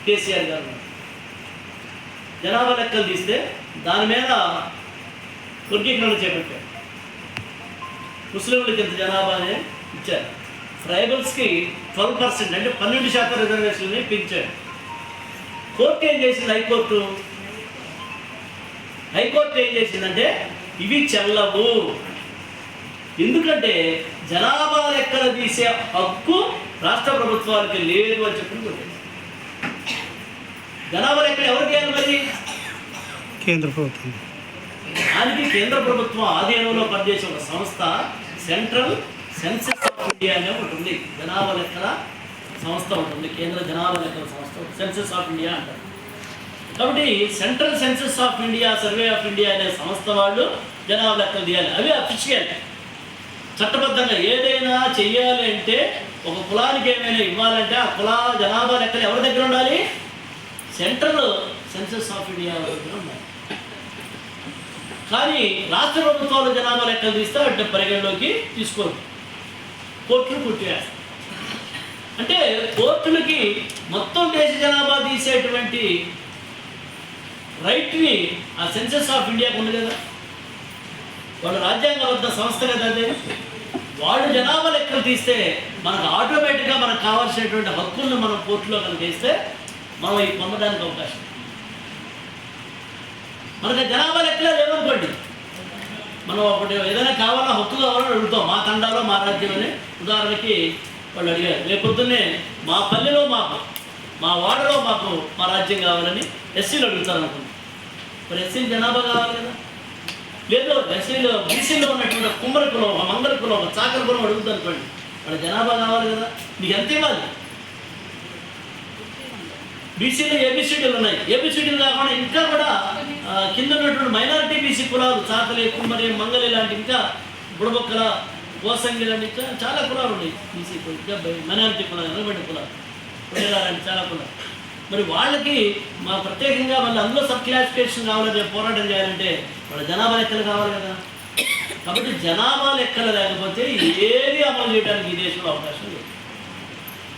కేసీఆర్ గారు జనాభా లెక్కలు తీస్తే దాని మీద వర్గీకరణ చేపట్టారు. ముస్లింలకి ఎంత జనాభా అని ఇచ్చారు. ట్రైబల్స్కి 12% అంటే 12% రిజర్వేషన్ని పెంచారు. కోర్టు ఏం చేసింది? హైకోర్టు ఏం చేసిందంటే ఇవి చెల్లవు. ఎందుకంటే జనాభా లెక్కలు తీసే హక్కు రాష్ట్ర ప్రభుత్వానికి లేదు అని చెప్పి జనాభా లెక్కలు ఎవరు చేయాలి? మరి కేంద్ర ప్రభుత్వం. దానికి కేంద్ర ప్రభుత్వం ఆధీనంలో పనిచేసే ఒక సంస్థ సెంట్రల్ సెన్సస్ ఆఫ్ ఇండియా అనే ఉంటుంది. జనాభా లెక్కల సంస్థ ఉంటుంది, కేంద్ర జనాభా లెక్కల సంస్థ, సెన్సస్ ఆఫ్ ఇండియా అంటారు. కాబట్టి central census of India, survey of India అనే సంస్థ వాళ్ళు జనాభా లెక్కలు తీయాలి. అవి అఫిషియల్, చట్టబద్ధంగా ఏదైనా చెయ్యాలి అంటే ఒక కులానికి ఏమైనా ఇవ్వాలంటే ఆ కుల జనాభా లెక్కలు ఎవరి దగ్గర ఉండాలి? సెంట్రల్ సెన్సస్ ఆఫ్ ఇండియా దగ్గర ఉండాలి. కానీ రాష్ట్ర ప్రభుత్వాలు జనాభా లెక్కలు తీస్తే వాటిని పరిగణలోకి తీసుకోరు, కోర్టులు కొట్టివేస్తారు. అంటే కోర్టులకి మొత్తం దేశ జనాభా తీసేటువంటి రైట్ని ఆ సెన్సస్ ఆఫ్ ఇండియాకు ఉంది కదా, వాళ్ళ రాజ్యాంగబద్ధ సంస్థ కదా అదే. వాళ్ళు జనాభా లెక్కలు తీస్తే మనకు ఆటోమేటిక్గా మనకు కావాల్సినటువంటి హక్కులను మనం కోర్టులో కనుక ఇస్తే మనం ఇవి పొందడానికి అవకాశం. మనకు జనాభా లెక్కలే లేవనుకోండి, మనం ఒకటి ఏదైనా కావాలో హక్కు కావాలని అడుగుతాం. మా తండాలో మా రాజ్యం అని ఉదాహరణకి వాళ్ళు అడిగారు. రేపొద్దున్నే మా పల్లెలో మాకు, మా వాడలో మాకు మా రాజ్యం కావాలని ఎస్సీలు అడుగుతారు అనుకుంటున్నాం. మరి ఎస్సీలు జనాభా కావాలి కదా. లేదు ఎస్సీలో బీసీలో ఉన్నటువంటి కుమ్మరి కులం, ఒక మంగళ కులం, ఒక చాకర కులం అడుగుతారు అనుకోండి, వాళ్ళ జనాభా కావాలి కదా. నీకు ఎంత ఇవ్వాలి? బీసీలో ఏబిసిడీలు ఉన్నాయి. ఏబిసిడీలు కాకుండా ఇంకా కూడా కింద ఉన్నటువంటి మైనారిటీ బీసీ కులాలు, చాకలి, కుమ్మరి, మంగళి లాంటి, ఇంకా బుడబొక్కల, కోసంగి లాంటి చాలా కులాలు ఉన్నాయి. బీసీ ఇంకా మైనారిటీ కులాలు, ఎనబడి కులాలు, లాంటి చాలా కులాలు. మరి వాళ్ళకి మా ప్రత్యేకంగా మళ్ళీ అందులో సబ్ క్లాసిఫికేషన్ కావాలని పోరాటం చేయాలంటే వాళ్ళ జనాభా లెక్కలు కావాలి కదా. కాబట్టి జనాభా లెక్కలు లేకపోతే ఏది అమలు చేయడానికి ఈ దేశంలో అవకాశం లేదు.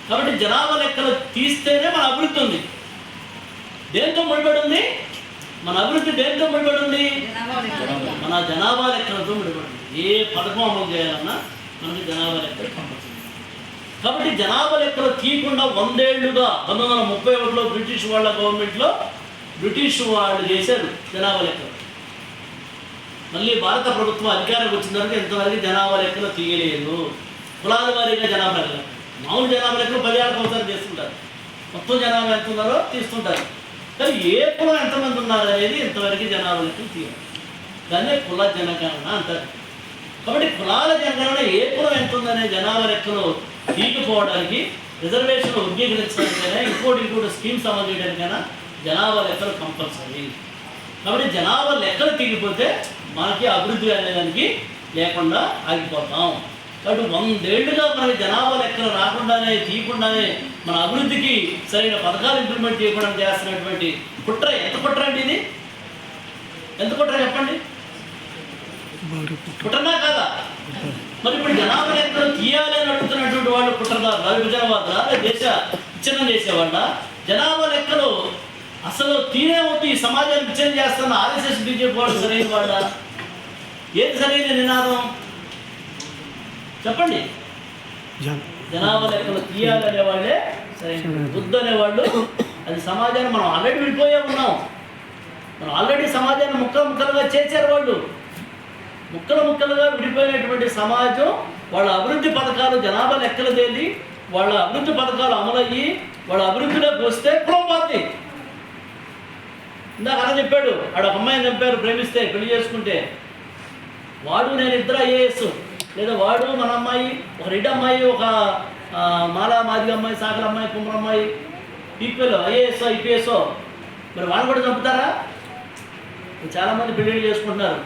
కాబట్టి జనాభా లెక్కలు తీస్తేనే మన అభివృద్ధి ఉంది. దేంతో ముడిపడి ఉంది? మన అభివృద్ధి దేంతో ముడిపడి ఉంది? మన జనాభా లెక్కలతో ముడిపడి ఉంది. ఏ పథకం అమలు చేయాలన్నా మనకి జనాభా లెక్కలు కంపల్సరీ. కాబట్టి జనాభా లెక్కలు తీయకుండా 100 ఏళ్లుగా 1931లో బ్రిటిష్ వాళ్ళ గవర్నమెంట్లో బ్రిటిష్ వాళ్ళు చేశారు జనాభా లెక్కలు. మళ్ళీ భారత ప్రభుత్వం అధికారంకి వచ్చిన తర్వాత ఇంతవరకు జనాభా లెక్కలు తీయలేదు. కులాల వారీగా జనాభా లెక్కలు, మామూలు జనాభా లెక్కలు 10 ఏళ్ళకి ఒకసారి చేస్తుంటారు. మొత్తం జనాభా ఎంత ఉన్నారో తీస్తుంటారు. కానీ ఏ కులం ఎంతమంది ఉన్నారు అనేది ఇంతవరకు జనాభా లెక్కలు తీయాలి. దాన్నే కుల జనగణన అంటారు. కాబట్టి కులాల జనగణన ఏ కులం ఎంత ఉందనే జనాభా లెక్కలు తీయకపోవడానికి, రిజర్వేషన్ వర్గీకరించడానికైనా ఇంకోటి స్కీమ్స్ అమలు చేయడానికైనా జనాభా లెక్కలు కంపల్సరీ. కాబట్టి జనాభా లెక్కలు తీయకపోతే మనకి అభివృద్ధి అనేదానికి లేకుండా ఆగిపోతాం. కాబట్టి 100 ఏళ్లుగా మనకి జనాభా లెక్కలు రాకుండానే తీయకుండానే మన అభివృద్ధికి సరైన పథకాలు ఇంప్లిమెంట్ చేయకుండా చేస్తున్నటువంటి కుట్ర. ఎంత కుట్ర అండి ఇది? ఎంత కుట్ర చెప్పండి? కుట్రనా కాదా? మరి ఇప్పుడు జనాభా లెక్కలు తీయాలి అని అడుగుతున్నటువంటి వాళ్ళు కుట్రదారులా, విభజనవాదులా, దేశ విచ్ఛిన్నం చేసేవాళ్ళ? జనాభా లెక్కలు అసలు తీరేమవుతూ ఈ సమాజాన్ని విచ్ఛిన్నం చేస్తున్న ఆర్ఎస్ఎస్ బీజేపీ వాళ్ళు సరైన వాళ్ళ? ఏది సరైన నినాదం చెప్పండి? జనాభా లెక్కలు తీయాలనే వాళ్ళే సరైన. వద్దు అనేవాళ్ళు అది సమాజాన్ని మనం ఆల్రెడీ విడిపోయే ఉన్నాం. మనం ఆల్రెడీ సమాజాన్ని ముక్కలుగా చేశారు వాళ్ళు. ముక్కలుగా విడిపోయినటువంటి సమాజం వాళ్ళ అభివృద్ధి పథకాలు జనాభా లెక్కలు తేలి వాళ్ళ అభివృద్ధి పథకాలు అమలయ్యి వాళ్ళ అభివృద్ధిలోకి వస్తే కులం పోద్ది. ఇందాక అలా చెప్పాడు, ఆడ ఒక అమ్మాయిని చంపారు ప్రేమిస్తే, పెళ్లి చేసుకుంటే. వాడు నేను ఇద్దరు ఐఏఎస్, లేదా వాడు మన అమ్మాయి, ఒక రెడ్డి అమ్మాయి, ఒక మాలా మాదిగ అమ్మాయి, సాగల అమ్మాయి, కుమ్మర అమ్మాయి, ఈక్వల్ ఐఏఎస్ ఐపీఎస్. మరి వాళ్ళు కూడా చంపుతారా? చాలామంది పెళ్ళిళ్ళు చేసుకుంటున్నారు.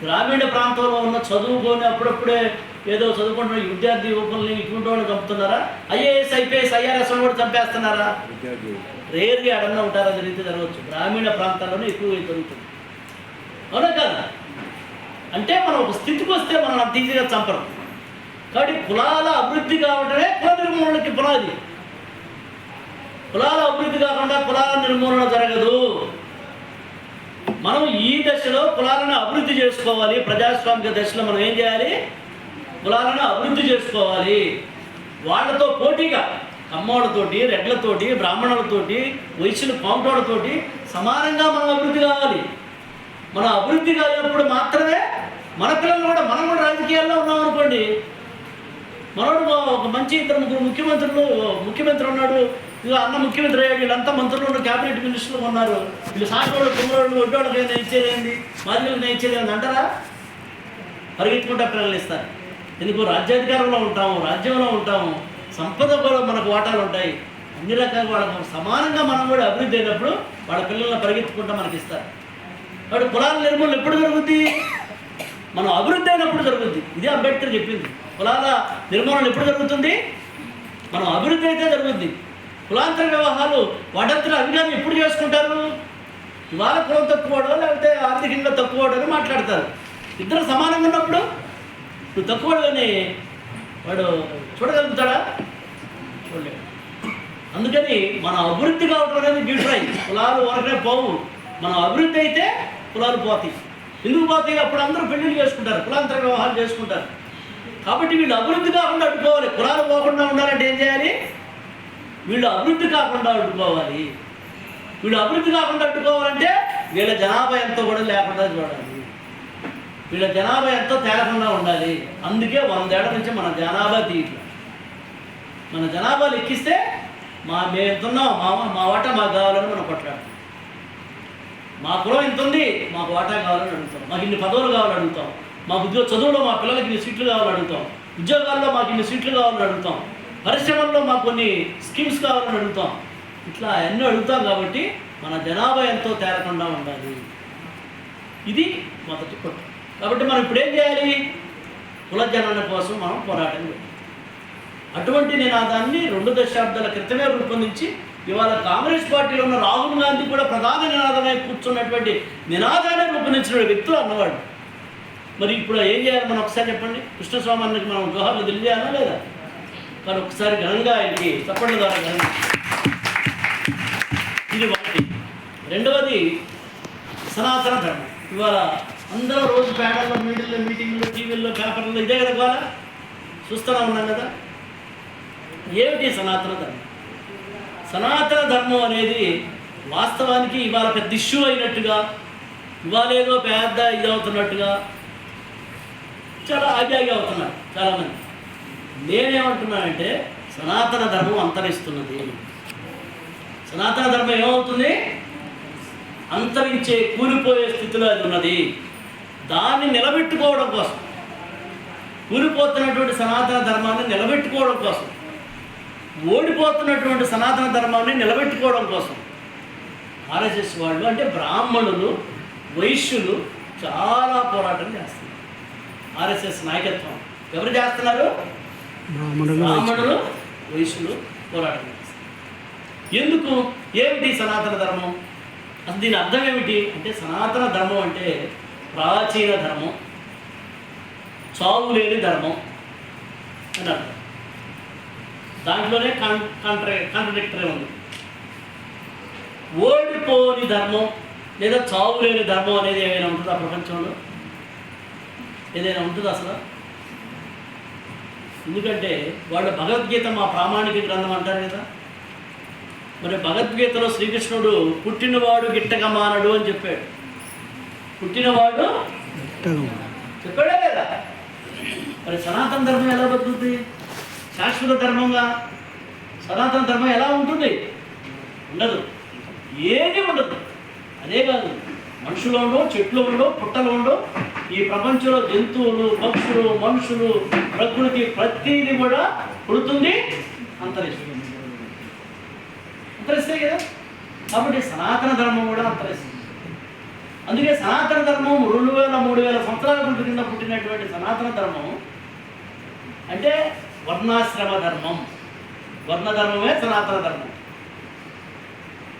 గ్రామీణ ప్రాంతంలో ఉన్న చదువుకొని అప్పుడప్పుడే ఏదో చదువుకుంటున్న విద్యార్థి యువకుల్ని ఇటువంటి వాళ్ళు చంపుతున్నారా? ఐఏఎస్ ఐపీఎస్ ఐఆర్ఎస్ కూడా చంపేస్తున్నారా? రేర్గా అడన్నా ఉంటారా? జరిగితే జరగవచ్చు. గ్రామీణ ప్రాంతాల్లోనే ఎక్కువ జరుగుతుంది. అవునా కదా? అంటే మనం ఒక స్థితికి వస్తే మనం అంత ఈజీగా చంపరు. కాబట్టి కులాల అభివృద్ధి కావడమే కుల నిర్మూలనకి పునాది. కులాల అభివృద్ధి కాకుండా కులాల నిర్మూలన జరగదు. మనం ఈ దశలో కులాలను అభివృద్ధి చేసుకోవాలి. ప్రజాస్వామిక దశలో మనం ఏం చేయాలి? కులాలను అభివృద్ధి చేసుకోవాలి. వాళ్ళతో పోటీగా కమ్మోళ్ళతోటి, రెడ్లతోటి, బ్రాహ్మణులతోటి, వైశ్యులు, పాంటోళ్ళతోటి సమానంగా మనం అభివృద్ధి కావాలి. మనం అభివృద్ధి కానప్పుడు మాత్రమే మన పిల్లలు కూడా, మనం కూడా రాజకీయాల్లో ఉన్నాం అనుకోండి. మనోడు ఒక మంచి 2-3 ముఖ్యమంత్రి ఉన్నాడు, ఇక అన్న ముఖ్యమంత్రి అయ్యాడు, వీళ్ళంతా మంత్రులు, క్యాబినెట్ మినిస్టర్లు ఉన్నారు. వీళ్ళు సాగోళ్ళు, కుమ్మరోళ్ళు, ఒడ్డోళ్ళకి నేను ఇచ్చేదేంది, మాదిగలకు నేను ఇచ్చేదేంది అంటారా? పరిగెత్తుకుంటా పిల్లలు ఇస్తారు. ఎందుకు? రాజ్యాధికారంలో ఉంటాము, రాజ్యంలో ఉంటాము, సంపద కూడా మనకు వాటాలు ఉంటాయి. అన్ని రకాల వాళ్ళకు సమానంగా మనం కూడా అభివృద్ధి అయినప్పుడు వాళ్ళ పిల్లల్ని పరిగెత్తుకుంటా మనకి ఇస్తారు. కాబట్టి కులాల నిర్మూలన ఎప్పుడు జరుగుద్ది? మనం అభివృద్ధి అయినప్పుడు జరుగుద్ది. ఇదే అంబేద్కర్ చెప్పింది. కులాల నిర్మూలన ఎప్పుడు జరుగుతుంది? మనం అభివృద్ధి అయితే జరుగుద్ది. కులాంతర వివాహాలు వాటంతట అభిజ్ఞానం ఎప్పుడు చేసుకుంటారు? ఇవాళ కులం తక్కువడో లేకపోతే ఆర్థికంగా తక్కువడో అని మాట్లాడతారు. ఇద్దరు సమానంగా ఉన్నప్పుడు నువ్వు తక్కువడని వాడు చూడగలుగుతాడా? చూడలేడు. అందుకని మన అభివృద్ధి కావడం అనేది డ్యూట్రై. కులాలు వరకే పోవు. మనం అభివృద్ధి అయితే కులాలు పోతాయి. ఎందుకు పోతాయి? అప్పుడు అందరూ పెళ్లిళ్ళు చేసుకుంటారు, కులాంతర వివాహాలు చేసుకుంటారు. కాబట్టి వీళ్ళు అభివృద్ధి కాకుండా అడ్డుకోవాలి. కులాలు పోకుండా ఉండాలంటే ఏం చేయాలి? వీళ్ళు అభివృద్ధి కాకుండా అడ్డుకోవాలి. వీళ్ళు అభివృద్ధి కాకుండా అడ్డుకోవాలంటే వీళ్ళ జనాభా ఎంతో కూడా లేకుండా చూడాలి. వీళ్ళ జనాభా ఎంతో తేలకుండా ఉండాలి. అందుకే 100 ఏళ్ల నుంచి మన జనాభా తీయట్లేదు. మన జనాభా లెక్కిస్తే మేము ఎంత ఉన్నాం, మా వాటా మాకు కావాలని మనం కొట్లాడతాం. మా కులం ఎంత ఉంది, మాకు వాటా కావాలని అడుగుతాం. మాకు ఇన్ని పదవులు కావాలని అడుగుతాం. మా చదువులో మా పిల్లలకి ఇన్ని సీట్లు కావాలని అడుగుతాం. ఉద్యోగాల్లో మాకు ఇన్ని సీట్లు కావాలని అడుగుతాం. పరిశ్రమల్లో మాకు కొన్ని స్కీమ్స్ కావాలని అడుగుతాం. ఇట్లా అన్నీ అడుగుతాం. కాబట్టి మన జనాభా ఎంతో తేలకుండా ఉండాలి. ఇది మొదటి కుట్ర. కాబట్టి మనం ఇప్పుడు ఏం చేయాలి? కులజనన కోసం మనం పోరాటం చేయాలి. అటువంటి నినాదాన్ని 2 దశాబ్దాల క్రితమే రూపొందించి ఇవాళ కాంగ్రెస్ పార్టీలో ఉన్న రాహుల్ గాంధీ కూడా ప్రధాన నినాదమై కూర్చున్నటువంటి నినాదాన్ని రూపొందించిన వ్యక్తులు అన్నవాడు. మరి ఇప్పుడు ఏం చేయాలి మనం ఒకసారి చెప్పండి. కృష్ణస్వామికి మనం జోహార్లు తెలియజేయాలా లేదా? కానీ ఒకసారి ఘనంగా ఆయనకి చప్పట్ల ద్వారా ఘనంగా. ఇది ఒకటి. రెండవది సనాతన ధర్మం. ఇవాళ అందరూ రోజు పేడల్లో, మీటింగ్లో, టీవీల్లో, పేపర్లో ఇదే కదా కావాలా చూస్తూనే ఉన్నాం కదా. ఏమిటి సనాతన ధర్మం? సనాతన ధర్మం అనేది వాస్తవానికి ఇవాళ పెద్ద ఇష్యూ అయినట్టుగా, ఇవాళ ఏదో పెద్ద ఇది అవుతున్నట్టుగా చాలా ఆగి అవుతున్నారు చాలామంది. నేనేమంటున్నానంటే సనాతన ధర్మం అంతరిస్తున్నది. సనాతన ధర్మం ఏమవుతుంది? అంతరించే కూలిపోయే స్థితిలో అది ఉన్నది. దాన్ని నిలబెట్టుకోవడం కోసం, కూలిపోతున్నటువంటి సనాతన ధర్మాన్ని నిలబెట్టుకోవడం కోసం, ఓడిపోతున్నటువంటి సనాతన ధర్మాన్ని నిలబెట్టుకోవడం కోసం ఆర్ఎస్ఎస్ వాళ్ళు, అంటే బ్రాహ్మణులు, వైశ్యులు చాలా పోరాటం చేస్తున్నారు. ఆర్ఎస్ఎస్ నాయకత్వం ఎవరు చేస్తున్నారు? బ్రాహ్మణులు, వైశ్యులు పోరాటం చేస్తున్నారు. ఎందుకు? ఏమిటి సనాతన ధర్మం? అసలు దీని అర్థం ఏమిటి అంటే, సనాతన ధర్మం అంటే ప్రాచీన ధర్మం, చావు లేని ధర్మం అని అర్థం. దాంట్లోనే కాంట్రడిక్టరీ ఉంది. ఓడిపోని ధర్మం లేదా చావు లేని ధర్మం అనేది ఏమైనా ఉంటుందా ప్రపంచంలో? ఏదైనా ఉంటుందా అసలు? ఎందుకంటే వాళ్ళు భగవద్గీత మా ప్రామాణిక గ్రంథం అంటారు కదా. మరి భగవద్గీతలో శ్రీకృష్ణుడు పుట్టినవాడు గిట్టక మానడు అని చెప్పాడు. పుట్టినవాడు చెప్పాడే కదా. మరి సనాతన ధర్మం ఎలా బతుకుతుంది? శాశ్వత ధర్మంగా సనాతన ధర్మం ఎలా ఉంటుంది? ఉండదు, ఏది ఉండదు. అదే కాదు, మనుషులు ఉండవు, చెట్లు ఉండవు, పుట్టలు ఉండవు. ఈ ప్రపంచంలో జంతువులు, పక్షులు, మనుషులు, ప్రకృతి ప్రతిదీ కూడా పుడుతుంది, అంతరిస్తుంది. అంతరిస్తాయి కదా. కాబట్టి సనాతన ధర్మం కూడా అంతరిస్తుంది. అందుకే సనాతన ధర్మం 2000-3000 సంవత్సరాల కింద పుట్టినటువంటి సనాతన ధర్మం అంటే వర్ణాశ్రమ ధర్మం. వర్ణధర్మమే సనాతన ధర్మం.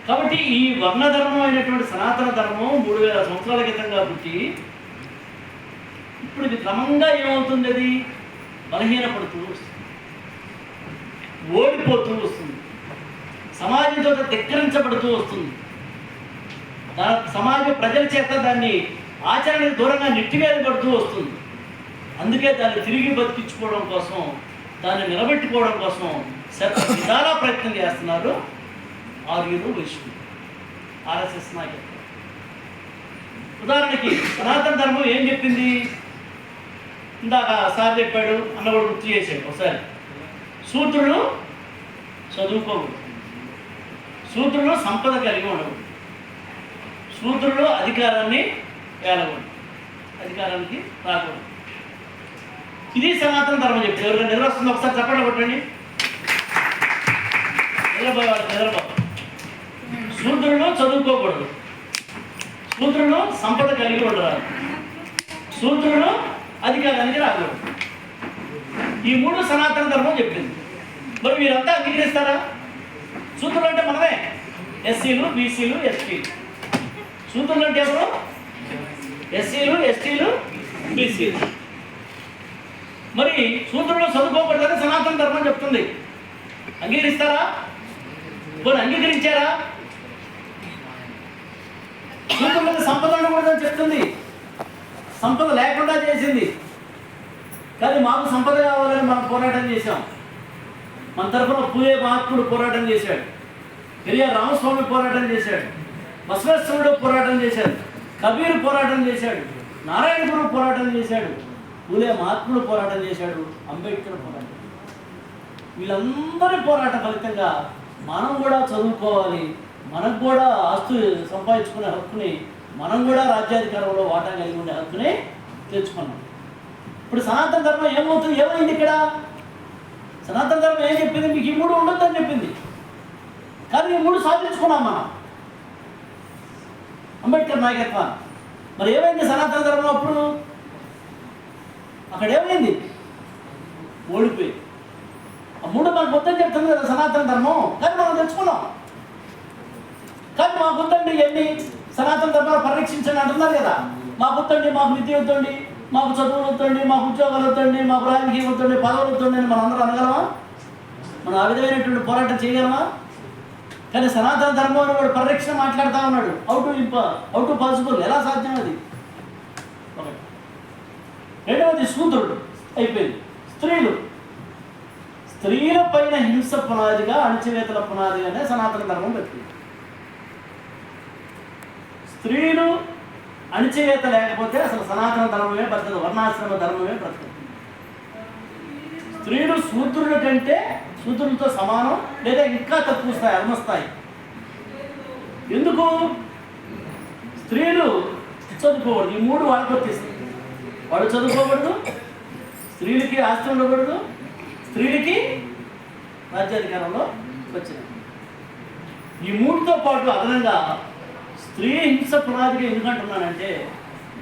కాబట్టి ఈ వర్ణధర్మం అయినటువంటి సనాతన ధర్మం 3000 సంవత్సరాల క్రితంగా పుట్టి ఇప్పుడు ఇది క్రమంగా ఏమవుతుంది? అది బలహీనపడుతూ వస్తుంది, ఓడిపోతూ వస్తుంది, సమాజంతో ధిక్కరించబడుతూ వస్తుంది. సమాజ ప్రజల చేత దాన్ని ఆచరణకు దూరంగా నెట్టివేయబడుతూ వస్తుంది. అందుకే దాన్ని తిరిగి బతికించుకోవడం కోసం, దాన్ని నిలబెట్టుకోవడం కోసం చాలా ప్రయత్నం చేస్తున్నారు ఆర్యులు, వైశ్యులు, ఆర్ఎస్ఎస్ నాయకత్వం. ఉదాహరణకి సనాతన ధర్మం ఏం చెప్పింది? ఇందాక సార్ చెప్పాడు, అన్న కూడా గుర్తు చేశాడు ఒకసారి. శూద్రులు చదువుకోకూడదు, శూద్రులు సంపద కలిగి ఉండకూడదు, శూద్రులు అధికారాన్ని వేలకూడదు, అధికారానికి రాకూడదు. ఇది సనాతన ధర్మం చెప్తే. ఎవరికైనా నిద్ర వస్తుంది ఒకసారి చెప్పండి, కొట్టండి. నిద్రపోయేవాడు నిద్రపోతాడు. శూద్రులు చదువుకోకూడదు, శూద్రులు సంపద కలిగి ఉండరాదు, శూద్రులు అధికారానికి రాకూడదు. ఈ 3 సనాతన ధర్మం చెప్పింది. మరి మీరంతా అంగీకరిస్తారా? శూద్రులు అంటే మనమే, ఎస్సీలు, బీసీలు, ఎస్టీలు. శూద్రులు అంటే ఎవరు? ఎస్సీలు, ఎస్టీలు, బీసీలు. మరి శూద్రులు చదువుకోకూడదని సనాతన ధర్మం చెప్తుంది. అంగీకరిస్తారా? కొన్ని అంగీకరించారా? శూద్రులకు సంపద ఉండకూడదని చెప్తుంది, సంపద లేకుండా చేసింది. కానీ మాకు సంపద కావాలని మనం పోరాటం చేశాం. మన తరఫున పూజే మహాత్ముడు పోరాటం చేశాడు, పెరియార్ రామస్వామి పోరాటం చేశాడు, బసవేశ్వరుడు పోరాటం చేశాడు, కబీర్ పోరాటం చేశాడు, నారాయణ గురు పోరాటం చేశాడు, పూలే మహాత్ముడు పోరాటం చేశాడు, అంబేద్కర్ పోరాటం. వీళ్ళందరి పోరాట ఫలితంగా మనం కూడా చదువుకోవాలి, మనకు కూడా ఆస్తు సంపాదించుకునే హక్కుని, మనం కూడా రాజ్యాధికారంలో వాటా కలిగి ఉండే హక్కుని తెచ్చుకున్నాం. ఇప్పుడు సనాతన ధర్మం ఏమవుతుంది? ఏమైంది ఇక్కడ? సనాతన ధర్మం ఏం చెప్పింది? మీకు ఈ 3 ఉండొద్దని చెప్పింది. కానీ ఈ 3 సాధించుకున్నాం మనం అంబేద్కర్ నాయకత్వాన్ని. మరి ఏమైంది సనాతన ధర్మం అప్పుడు? అక్కడ ఏమైంది? ఓడిపోయి. ఆ 3 మనకు వద్దని చెప్తుంది కదా సనాతన ధర్మం, కానీ మనం తెచ్చుకున్నాం. కానీ మాకు వద్దండి ఇవన్నీ, సనాతన ధర్మాన్ని పరిరక్షించండి అంటున్నారు కదా. మాకు వద్దండి, మాకు విద్య వద్దండి, మాకు చదువులు వద్దండి, మాకు ఉద్యోగాలు వద్దండి, మాకు రాజకీయం వద్దండి, పదవులు వద్దండి అని మనం అందరూ అనగలమా? మనం ఆ విధమైనటువంటి పోరాటం చేయగలమా? కానీ సనాతన ధర్మంలో వాడు పరిరక్షణ మాట్లాడుతూ ఉన్నాడు. How to possible? ఎలా సాధ్యం అది? ఒకటి. రెండవది శూద్రుడు అయిపోయింది. స్త్రీల పైన హింస పునాదిగా, అణచివేతల పునాదిగానే సనాతన ధర్మం పెట్టింది. స్త్రీలు అణచివేత లేకపోతే అసలు సనాతన ధర్మమే బ్రతకదు, వర్ణాశ్రమ ధర్మమే బ్రతకదు. స్త్రీలు శూద్రుల కంటే, శూద్రులతో సమానం లేదా ఇంకా తక్కువ స్థాయి, అల్మస్థాయి. ఎందుకు? స్త్రీలు చదువుకోకూడదు. ఈ మూడు వాళ్ళకి వచ్చేస్తాయి. వాళ్ళు చదువుకోకూడదు, స్త్రీలకి ఆస్తి ఉండకూడదు, స్త్రీలకి రాజ్యాధికారంలో వచ్చినాయి. ఈ మూడుతో పాటు అదనంగా స్త్రీ హింస పునాదిగా ఎందుకంటున్నానంటే,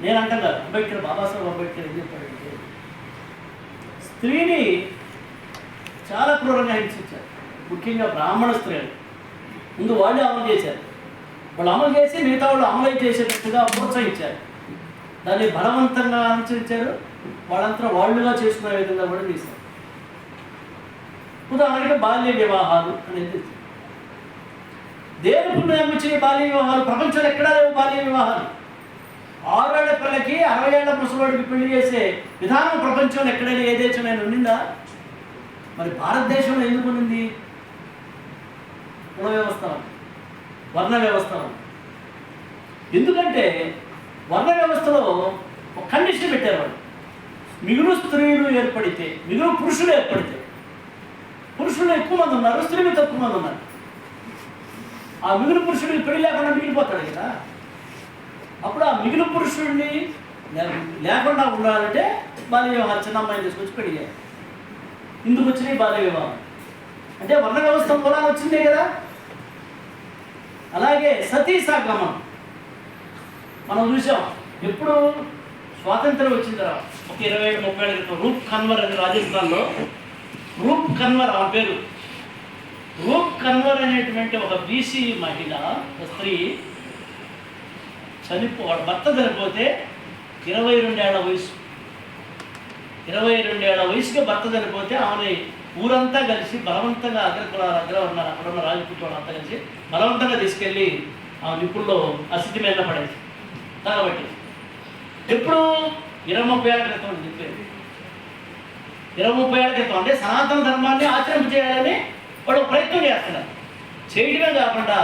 నేను అంటాను కదా, అంబేద్కర్, బాబాసాహెబ్ అంబేద్కర్ ఏం చెప్పాడంటే, స్త్రీని చాలా క్రూరంగా హింసించారు. ముఖ్యంగా బ్రాహ్మణ స్త్రీలు ముందు వాళ్ళే అమలు చేశారు. వాళ్ళు అమలు చేసి మిగతా వాళ్ళు అమలు చేసేటట్టుగా ప్రోత్సహించారు. దాన్ని బలవంతంగా అనుసరించారు. వాళ్ళంతా వాళ్ళుగా చేసుకునే విధంగా కూడా తీశారు. ఉదాహరణకి బాల్య వివాహాలు అనేది దేని పుణ్యం వచ్చిన బాల్య వివాహాలు? ప్రపంచంలో ఎక్కడా లేవు బాల్య వివాహాలు. 6 ఏళ్ల పిల్లకి 60 ఏళ్ల ముసలివాడికి పెళ్లి చేసే విధానం ప్రపంచంలో ఎక్కడైనా ఏ దేశమైనా ఉండిందా? మరి భారతదేశంలో ఎందుకు ఉంది? కుల వ్యవస్థ, వర్ణ వ్యవస్థ. ఎందుకంటే వర్ణ వ్యవస్థలో ఒక కండిషన్ పెట్టారు వాళ్ళు. మిగులు స్త్రీలు ఏర్పడితే, మిగులు పురుషులు ఏర్పడితే, పురుషులు ఎక్కువ మంది ఉన్నారు, స్త్రీలు తక్కువ మంది ఉన్నారు. ఆ మిగులు పురుషుడికి పెళ్లి లేకుండా మిగిలిపోతాడు కదా. అప్పుడు ఆ మిగులు పురుషుడిని లేకుండా ఉండాలంటే బాల్య వివాహాలు, చిన్న అమ్మాయిని తీసుకొచ్చి పెళ్లి చేయాలి. ఇందుకు వచ్చినాయి బాల్య వివాహం. అంటే వర్ణ వ్యవస్థ మూలాన్ని వచ్చిందే కదా. అలాగే సతీ సాగమనం మనం చూసాం. ఎప్పుడు స్వాతంత్రం వచ్చిన తర్వాత ఒక 20-30 ఏళ్ళ క్రితం రూప్ కన్వర్ అని రాజస్థాన్లో, రూప్ కన్వర్ ఆ పేరు. రూప్ కన్వర్ అనేటువంటి ఒక బీసీ మహిళ, ఒక స్త్రీ వాడు భర్త చనిపోతే 22 ఏళ్ల వయసు, 22 ఏళ్ల వయసుకి భర్త చనిపోతే ఆమెని ఊరంతా కలిసి బలవంతంగా అగ్రవర్ణాలు అక్కడున్న రాజపుత్రులు వాళ్ళంతా కలిసి బలవంతంగా తీసుకెళ్ళి ఆ నిప్పుల్లో అసిద్ధి మీద పడేది. కాబట్టి ఎప్పుడు 20-30 ఏళ్ల క్రితం చెప్పేది. 20-30 ఏళ్ల క్రితం అంటే సనాతన ధర్మాన్ని ఆచరింపజేయాలని వాడు ప్రయత్నం చేస్తున్నారు. చేయడమే కాకుండా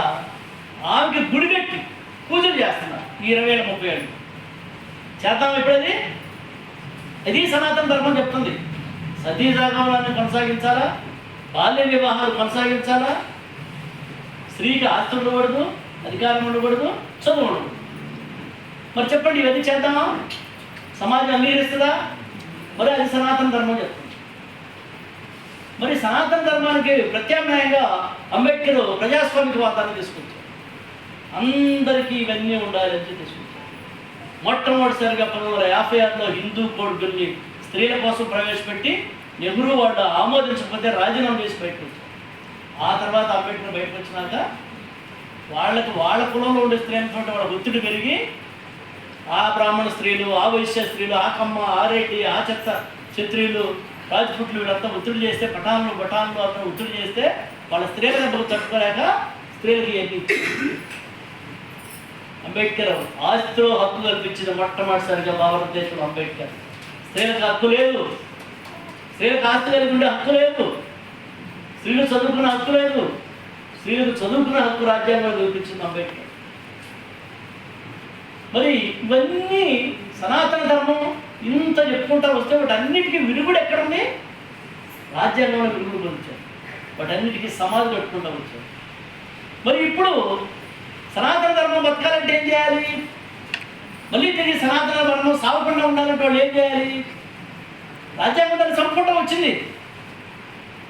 ఆమెకి గుడి కట్టి పూజలు చేస్తున్నారు. ఈ 20 ఏళ్ళు 30 ఏళ్ళు చేద్దాం. ఇప్పుడది అది సనాతన ధర్మం చెప్తుంది. సతీ సాగమనాన్ని కొనసాగించాలా, బాల్య వివాహాలు కొనసాగించాలా, స్త్రీకి ఆస్తి ఉండకూడదు, అధికారం ఉండకూడదు, చదువు ఉండకూడదు. మరి చెప్పండి, ఇవన్నీ చేద్దామా? సమాజం అంగీకరిస్తుందా? మరి అది సనాతన ధర్మం చెప్తుంది. మరి సనాతన ధర్మానికి ప్రత్యామ్నాయంగా అంబేద్కర్ ప్రజాస్వామికవాదాన్ని తీసుకొచ్చారు. అందరికీ ఇవన్నీ ఉండాలని తీసుకొచ్చారు. మొట్టమొదటిసారిగా 1956లో హిందూ కోడ్ బిల్ని స్త్రీల కోసం ప్రవేశపెట్టి నెహ్రూ వాళ్ళు ఆమోదించకపోతే రాజీనామా చేసి బయటకు వచ్చారు. ఆ తర్వాత అంబేద్కర్ బయటకు వచ్చినాక వాళ్ళ కులంలో ఉండే స్త్రీలతో వాళ్ళ ఒత్తిడి పెరిగి ఆ బ్రాహ్మణ స్త్రీలు, ఆ వైశ్య స్త్రీలు, ఆ కమ్మ, ఆ రెడ్డి, ఆ చెత్త క్షత్రియులు, రాజపుట్లు వీళ్ళంతా ఒత్తిడి చేస్తే, బఠాన్లు అంతా ఒత్తిడి చేస్తే వాళ్ళ స్త్రీల దెబ్బకు తట్టుకోలేక స్త్రీలకి ఏంటి అంబేద్కర్ ఆస్తిలో హక్కు కల్పించిన మొట్టమొదటిసారిగా భారతదేశంలో అంబేద్కర్. స్త్రీలకు హక్కు లేదు, స్త్రీలకు ఆస్తి కలిగి ఉండే హక్కు లేదు, స్త్రీలు చదువుకునే హక్కు లేదు, స్త్రీలకు చదువుకునే హక్కు రాజ్యాంగంలో కల్పించింది అంబేద్కర్. మరి ఇవన్నీ సనాతన ధర్మం ఇంత చెప్పుకుంటా వస్తే వాటన్నిటికీ విరుగుడు ఎక్కడుంది? రాజ్యాంగంలో విరుగుడు పొందుతారు. వాటన్నిటికీ సమాధి పెట్టుకుంటూ వచ్చారు. మరి ఇప్పుడు సనాతన ధర్మం బతకాలంటే ఏం చేయాలి? మళ్ళీ తిరిగి సనాతన ధర్మం సాగకుండా ఉండాలంటే వాళ్ళు ఏం చేయాలి? రాజ్యాంగం దాన్ని సంపూర్ణ వచ్చింది.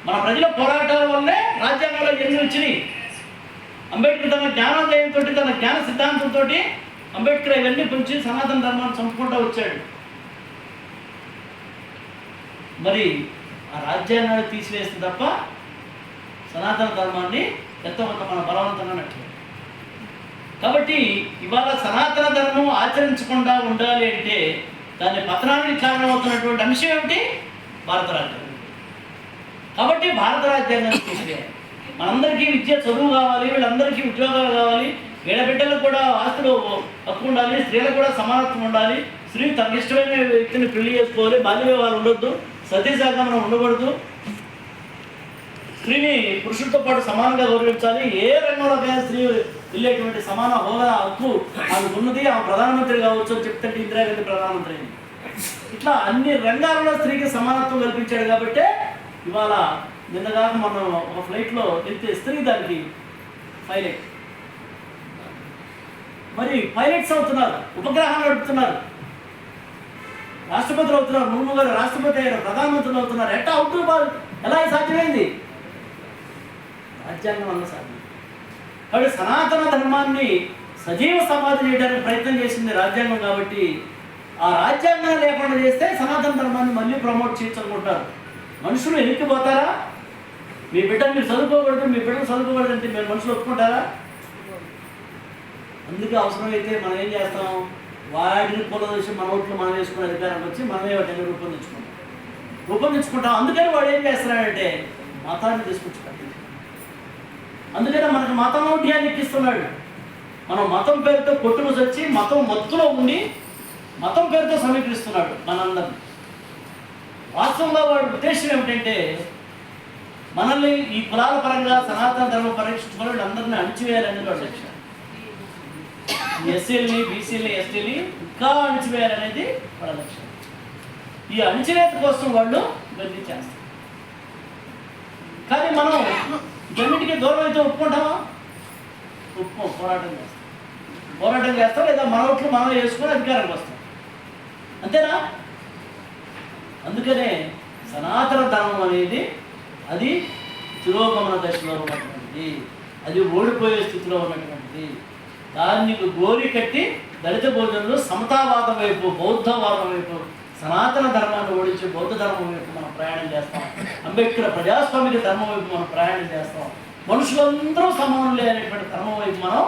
మన ప్రజల పోరాటాల వల్లే రాజ్యాంగంలో ఎన్ని వచ్చినాయి. అంబేద్కర్ తన జ్ఞానోదయంతో, తన జ్ఞాన సిద్ధాంతంతో అంబేద్కర్ ఇవన్నీ పెంచి సనాతన ధర్మాన్ని చంపుకుంటూ వచ్చాడు. మరి ఆ రాజ్యాంగాన్ని తీసివేస్తే తప్ప సనాతన ధర్మాన్ని ఎంతమంది మన బలవంతంగా నచ్చలేదు. కాబట్టి ఇవాళ సనాతన ధర్మం ఆచరించకుండా ఉండాలి అంటే దాని పతనానికి కారణమవుతున్నటువంటి అంశం ఏమిటి? భారత రాజ్యాంగం. కాబట్టి భారత రాజ్యాంగాన్ని తీసివేయాలి. మనందరికీ విద్య, చదువు కావాలి, వీళ్ళందరికీ ఉద్యోగాలు కావాలి, వీళ్ళ బిడ్డలకు కూడా ఆస్తులు హక్కు ఉండాలి, స్త్రీలకు కూడా సమానత్వం ఉండాలి, స్త్రీ తనకి ఇష్టమైన వ్యక్తిని పెళ్లి చేసుకోవాలి, బాల్య వివాహాలు ఉండొద్దు, సతీ సాగమనం ఉండకూడదు, స్త్రీని పురుషులతో పాటు సమానంగా గౌరవించాలి, ఏ రంగంలోకైనా స్త్రీ వెళ్ళేటువంటి సమాన హోదా హక్కు ఆమెకు ఉన్నది, ఆమె ప్రధానమంత్రి కావచ్చు అని చెప్తే ఇందిరాగాంధీ ప్రధానమంత్రి అయింది. ఇట్లా అన్ని రంగాలలో స్త్రీకి సమానత్వం కల్పించాడు. కాబట్టి ఇవాళ నిన్నగాక మనం ఒక ఫ్లైట్లో వెళ్తే స్త్రీ దానికి పైలట్ మరి పైలట్స్ అవుతున్నారు, ఉపగ్రహాలు నడుపుతున్నారు, రాష్ట్రపతులు అవుతున్నారు, ముర్ము గారు రాష్ట్రపతి అయ్యారు, ప్రధానమంత్రులు అవుతున్నారు. ఎట్లా అవుతున్నారు? ఎలా సాధ్యమైంది? రాజ్యాంగం వల్ల సాధ్యం. కాబట్టి సనాతన ధర్మాన్ని సజీవ సమాధి చేయడానికి ప్రయత్నం చేసింది రాజ్యాంగం. కాబట్టి ఆ రాజ్యాంగం లేకుండా చేస్తే సనాతన ధర్మాన్ని మళ్ళీ ప్రమోట్ చేయించాలనుకుంటారు. మనుషులు ఎన్నికిపోతారా? మీ బిడ్డను మీరు చదువుకోకూడదు, మీ బిడ్డను చదువుకోకూడదు అంటే మీరు మనుషులు ఒప్పుకుంటారా? అందుకే అవసరమైతే మనం ఏం చేస్తాం, వాడిని పొలదోసి మన ఓట్లు మనం వేసుకునే అధికారం వచ్చి మనమే వాటిని రూపొందించుకుంటాం. అందుకని వాడు ఏం చేస్తున్నాడంటే మతాన్ని తీసుకొచ్చి కట్టించాడు. అందుకనే మనకు మతమౌఢ్యాన్ని ఎక్కిస్తున్నాడు. మనం మతం పేరుతో కొట్టుకు వచ్చి మతం మత్తులో ఉండి మతం పేరుతో సమీకరిస్తున్నాడు మనందరినీ. వాస్తవంగా వాడి ఉద్దేశం ఏమిటంటే మనల్ని ఈ కులాల పరంగా సనాతన ధర్మం పరీక్షించుకోవాలి, అందరినీ అణిచివేయాలనేది వాడి లక్ష్యం. ఎస్సీలని, బీసీలని, ఎస్టీని ఇంకా అణిచివేయాలనేది వాళ్ళ లక్ష్యం. ఈ అణిచివేత కోసం వాళ్ళు ఇవన్నీ చేస్తారు. కానీ మనం ఇవన్నిటికీ దూరం అయితే ఒప్పుకుంటామా? పోరాటం చేస్తాం లేదా మన ఓట్లు మనం వేసుకొని అధికారంకి వస్తాం, అంతేనా? అందుకనే సనాతన ధర్మం అనేది అది తిరోగమన దశలో ఉన్నటువంటిది, అది ఓడిపోయే స్థితిలో ఉన్నటువంటిది. దాన్ని గోరి కట్టి దళిత భోజనంలో సమతావాదం వైపు, బౌద్ధవాదం వైపు, సనాతన ధర్మాన్ని ఓడించి బౌద్ధ ధర్మం వైపు మనం ప్రయాణం చేస్తాం. అంబేద్కర్ ప్రజాస్వామిక ధర్మం వైపు మనం ప్రయాణం చేస్తాం. మనుషులందరూ సమానులే అనేటువంటి ధర్మం వైపు మనం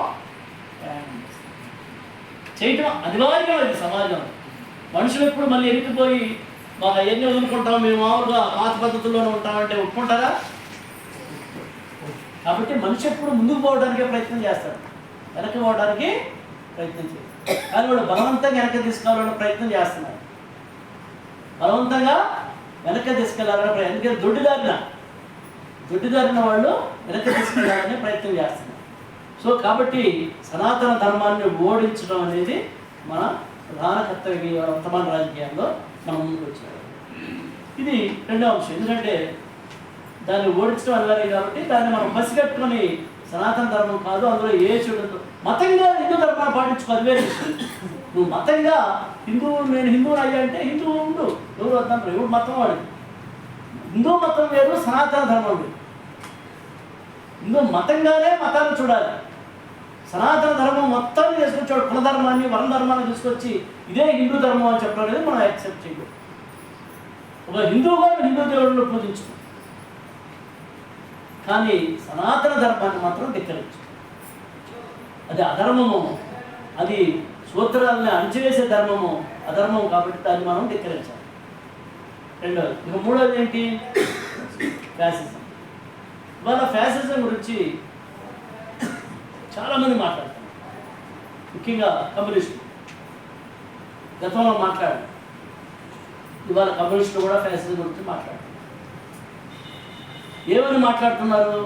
ప్రయాణం చేస్తాం. చేయటం అనివార్యం. అది సమాజం. మనుషులు ఎప్పుడు మళ్ళీ ఎన్నికిపోయి మాకు అవన్నీ వదులుకుంటాం, మేము మామూలుగా పాత పద్ధతుల్లోనే ఉంటామంటే ఒప్పుకుంటారా? కాబట్టి మనిషి ఎప్పుడు ముందుకు పోవడానికే ప్రయత్నం చేస్తాడు, వెనక్కి పోవడానికి ప్రయత్నం చేస్తారు. కానీ వాళ్ళు బలవంతంగా వెనక్కి తీసుకెళ్ళాలని ప్రయత్నం చేస్తున్నారు. బలవంతంగా వెనక్కి తీసుకెళ్ళాలని ప్రయత్నం, ఎందుకంటే దొడ్డిదారిన వాళ్ళు వెనక్కి తీసుకెళ్ళాలని ప్రయత్నం చేస్తున్నారు. సో కాబట్టి సనాతన ధర్మాన్ని ఓడించడం అనేది మన ప్రధాన కర్తవ్య వర్తమాన రాజకీయాల్లో మనం ముందుకు వచ్చారు. ఇది రెండో అంశం. ఎందుకంటే దాన్ని ఓడించడం అనివార్యం కాబట్టి దాన్ని మనం పసిగట్టుకొని సనాతన ధర్మం కాదు, అందులో ఏ చెడు మతంగా హిందూ ధర్మాన్ని పాటించుకో, అది వేరే విషయం. నువ్వు మతంగా నేను హిందువుని అయ్యా అంటే హిందువు ఉండు, ఎవరు వద్దంటారు, ఎవరు మతం వాడు. హిందూ మతం వేరు, సనాతన ధర్మం వేరు. హిందూ మతంగానే మతాన్ని చూడాలి. సనాతన ధర్మం మొత్తాన్ని తీసుకొచ్చాడు, కులధర్మాన్ని, వర్ణధర్మాన్ని తీసుకొచ్చి ఇదే హిందూ ధర్మం అని చెప్పడం అనేది మనం యాక్సెప్ట్ చేయకూడదు. ఒక హిందువుగా హిందూ దేవుడిని పూజించుకో, కానీ సనాతన ధర్మాన్ని మాత్రం ధిక్కరించు. అది అధర్మము, అది సూత్రాలని అణచివేసే ధర్మము, అధర్మం. కాబట్టి దాన్ని మనం ధిక్కరించాలి. రెండవది. ఇక మూడవది ఏంటి? ఫ్యాసిజం. ఇవాళ ఫ్యాసిజం గురించి చాలామంది మాట్లాడతారు, ముఖ్యంగా కమ్యూనిస్టులు. గతంలో మాట్లాడారు, ఇవాళ కమ్యూనిస్టులు కూడా ఫ్యాసిజం గురించి మాట్లాడుతున్నారు. ఏమని మాట్లాడుతున్నారు?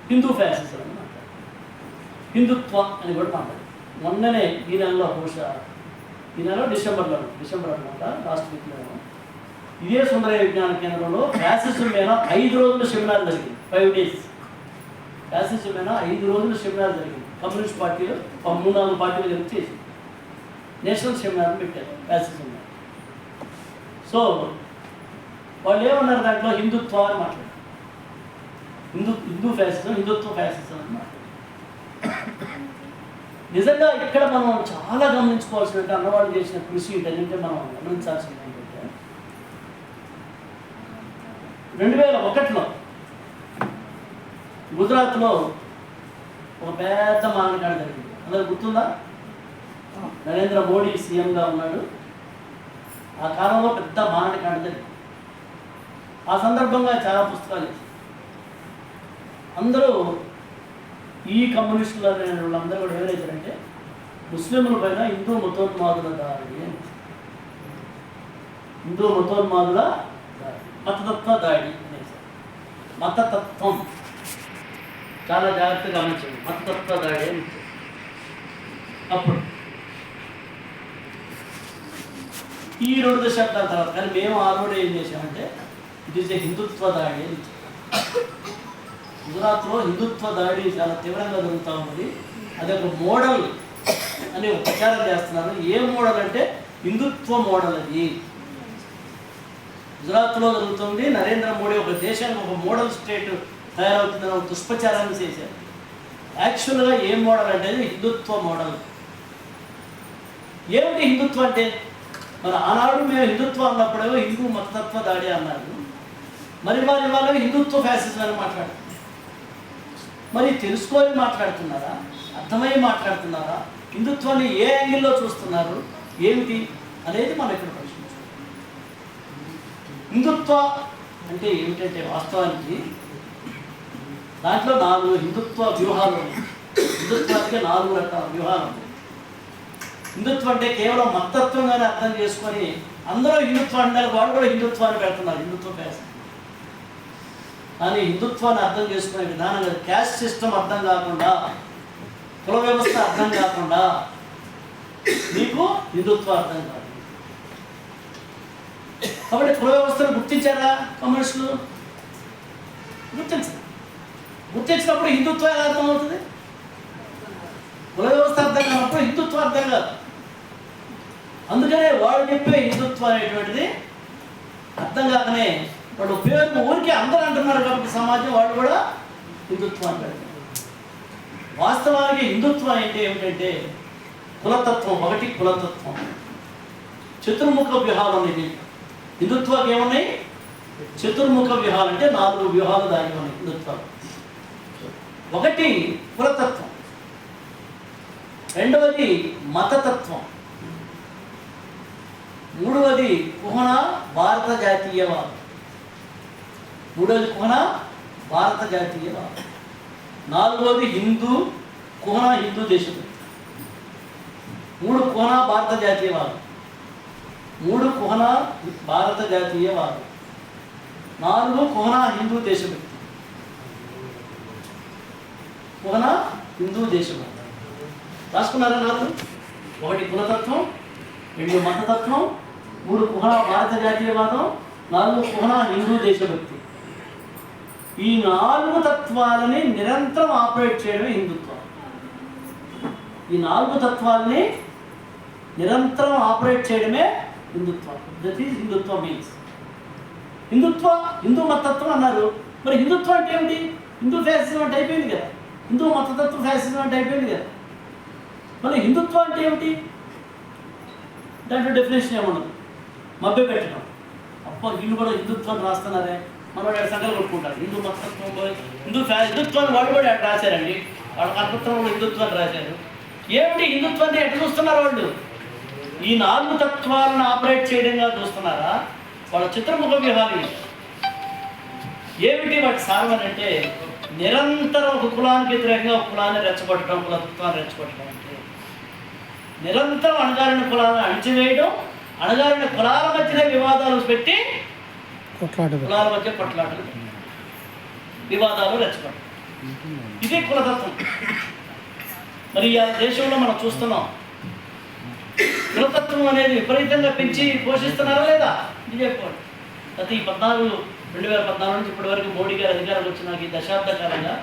హిందూ ఫ్యాసిజం అని మాట్లాడుతున్నారు, హిందుత్వం అని కూడా మాట్లాడుతున్నారు. మొన్ననే ఈ నెలలో, బహుశా ఈ నెలలో డిసెంబర్ అనమాట, లాస్ట్ వీక్లో ఇదే సుందరయ్య విజ్ఞాన కేంద్రంలో ఫ్యాసిజం మీద 5 రోజుల సెమినార్ జరిగింది. 5 days ఫ్యాసిజం మీద 5 రోజుల సెమినార్ జరిగింది. కమ్యూనిస్ట్ పార్టీలు 3-4 పార్టీలు కలిపి చేసి నేషనల్ సెమినార్ పెట్టారు ఫ్యాసిజం మీద. సో వాళ్ళు ఏమన్నారు, దాంట్లో హిందుత్వం అని మాట్లాడారు. హిందూ ఫ్యాసిజం, హిందుత్వ ఫ్యాసిజం అని మాట్లాడారు. నిజంగా ఇక్కడ మనం చాలా గమనించుకోవాల్సిన అన్నవాళ్ళు చేసిన కృషి ఏంటంటే మనం గమనించాల్సింది ఏంటంటే 2001లో గుజరాత్లో ఒక పెద్ద మారణకాండ జరిగింది. అందరూ గుర్తుందా? నరేంద్ర మోడీ సీఎంగా ఉన్నాడు. ఆ కాలంలో పెద్ద మారణకాండ జరిగింది. ఆ సందర్భంగా చాలా పుస్తకాలు వేసి అందరూ ఈ కమ్యూనిస్టులు అనే వాళ్ళందరూ కూడా ఏమైతారంటే ముస్లింల పైన హిందూ మతోన్మాదుల దాడి, హిందూ మతోన్మాదుల దాడి, మతతత్వ దాడి అనేసి. మతతత్వం చాలా జాగ్రత్తగా గమనించండి, మతతత్వ దాడి అని. అప్పుడు ఈ 2 దశాబ్దాల తర్వాత కానీ మేము ఆల్రెడీ ఏం చేసామంటే ఇట్ ఈస్ ఏ హిందుత్వ దాడి అని. గుజరాత్లో హిందుత్వ దాడి చాలా తీవ్రంగా జరుగుతూ ఉన్నది. అది ఒక మోడల్ అని ఒక ప్రచారం చేస్తున్నారు. ఏ మోడల్ అంటే హిందుత్వ మోడల్. అది గుజరాత్లో జరుగుతుంది. నరేంద్ర మోడీ ఒక దేశానికి ఒక మోడల్ స్టేట్ తయారవుతుందని ఒక దుష్ప్రచారాన్ని చేశారు. యాక్చువల్గా ఏ మోడల్ అంటే హిందుత్వ మోడల్. ఏమిటి హిందుత్వం అంటే? మరి ఆనాడు మేము హిందుత్వం అన్నప్పుడేమో హిందూ మతతత్వ దాడి అన్నారు. మరి వారి వాళ్ళు హిందుత్వ ఫ్యాసిజం అని మాట్లాడుతున్నారు. మరి తెలుసుకొని మాట్లాడుతున్నారా, అర్థమై మాట్లాడుతున్నారా, హిందుత్వాన్ని ఏ యాంగిల్లో చూస్తున్నారు, ఏమిటి అనేది మనం ఇక్కడ ప్రశ్నించాలి. హిందుత్వ అంటే ఏమిటంటే వాస్తవానికి దాంట్లో 4 హిందుత్వ వ్యూహాలు ఉన్నాయి. హిందుత్వానికి 4 రకాల వ్యూహాలు ఉన్నాయి. హిందుత్వం అంటే కేవలం మతత్వంగానే అర్థం చేసుకొని అందరూ హిందుత్వం అంటారు, వాళ్ళు కూడా హిందుత్వాన్ని పెడుతున్నారు, హిందుత్వ ఫ్యాషన్. కానీ హిందుత్వాన్ని అర్థం చేసుకునే విధానం కాదు. క్యాస్ట్ సిస్టమ్ అర్థం కాకుండా, కుల వ్యవస్థ అర్థం కాకుండా మీకు హిందుత్వం అర్థం కాదు. కాబట్టి కుల వ్యవస్థను గుర్తించారా కమ్యూనిస్టులు? గుర్తించినప్పుడు హిందుత్వం ఎలా అర్థమవుతుంది? కుల వ్యవస్థ అర్థం కానప్పుడు హిందుత్వం అర్థం కాదు. అందుకనే వాళ్ళు చెప్పే హిందుత్వం అనేటువంటిది అర్థం కాకనే వాళ్ళు పేరు ఊరికి అందరూ అంటున్నారు కాబట్టి సమాజం వాళ్ళు కూడా హిందుత్వం అంటారు. వాస్తవానికి హిందుత్వం అంటే ఏమిటంటే కులతత్వం. ఒకటి కులతత్వం. చతుర్ముఖ వ్యూహాలు ఉన్నాయి హిందుత్వానికి. ఏమున్నాయి? చతుర్ముఖ వ్యూహాలు అంటే 4 వ్యూహాలు దాని ఉన్నాయి హిందుత్వం. ఒకటి కులతత్వం, రెండవది మతతత్వం, మూడవది కుహన భారత జాతీయవాదం, భారత జాతీయవాదం, నాలుగవది కుహన హిందూ దేశభక్తి. 3 కుహన భారత జాతీయవాదం, 3 కుహన భారత జాతీయవాదం, 4 కుహన హిందూ దేశభక్తి. కుహన హిందూ దేశభక్తి రాసుకున్నారా? 4. 1 కులతత్వం, 2 మతతత్వం, 3 కుహన భారత జాతీయవాదం, 4 కుహన హిందూ దేశభక్తి. ఈ 4 తత్వాలని నిరంతరం ఆపరేట్ చేయడమే హిందుత్వం. ఈ 4 తత్వాలని నిరంతరం ఆపరేట్ చేయడమే హిందుత్వం. దట్ ఈజ్ హిందుత్వం మీన్స్. హిందూ మతతత్వం అన్నారు. మరి హిందుత్వం అంటే ఏమిటి? హిందూ ఫ్యాసిజం అంటే అయిపోయింది కదా. హిందూ మతతత్వం ఫ్యాసిజం అంటే అయిపోయింది కదా. మరి హిందుత్వం అంటే ఏమిటి? దాంట్లో డెఫినేషన్ ఏముండదు. మభ్య పెట్టడం. వీళ్ళు కూడా హిందుత్వాన్ని రాస్తున్నారే, మనవాడు సంకలు కొట్టుకుంటారు. హిందూ మతతత్వం హిందుత్వాన్ని వాళ్ళు కూడా అట్లా రాశారండి. వాళ్ళ కల్పత్రంలో హిందుత్వాన్ని రాశారు. ఏమిటి హిందుత్వాన్ని ఎట్లా చూస్తున్నారు వాళ్ళు? ఈ 4 తత్వాలను ఆపరేట్ చేయడంగా చూస్తున్నారా? వాళ్ళ చిత్రముఖ వ్యూహాలు ఏమిటి? వాటి సారం అంటే నిరంతరం ఒక కులానికి వ్యతిరేకంగా ఒక కులాన్ని రెచ్చగొట్టడం, కులతత్వాన్ని రెచ్చగొట్టడం. అంటే నిరంతరం అణగారిన కులాలను అణిచివేయడం, అణగారిన కులాల మధ్యనే వివాదాలు పెట్టి కులాల మధ్య కొట్లాటలు, వివాదాలు రెచ్చగొట్టడం. ఇదే కులతత్వం. మరి ఈ దేశంలో మనం చూస్తున్నాం. కులతత్వం అనేది విపరీతంగా పెంచి పోషిస్తున్నారా లేదా? ఇది చెప్పండి. గత ఈ 2014 నుంచి ఇప్పటి వరకు మోడీ గారు అధికారం వచ్చిన ఈ దశాబ్ద కాలంగా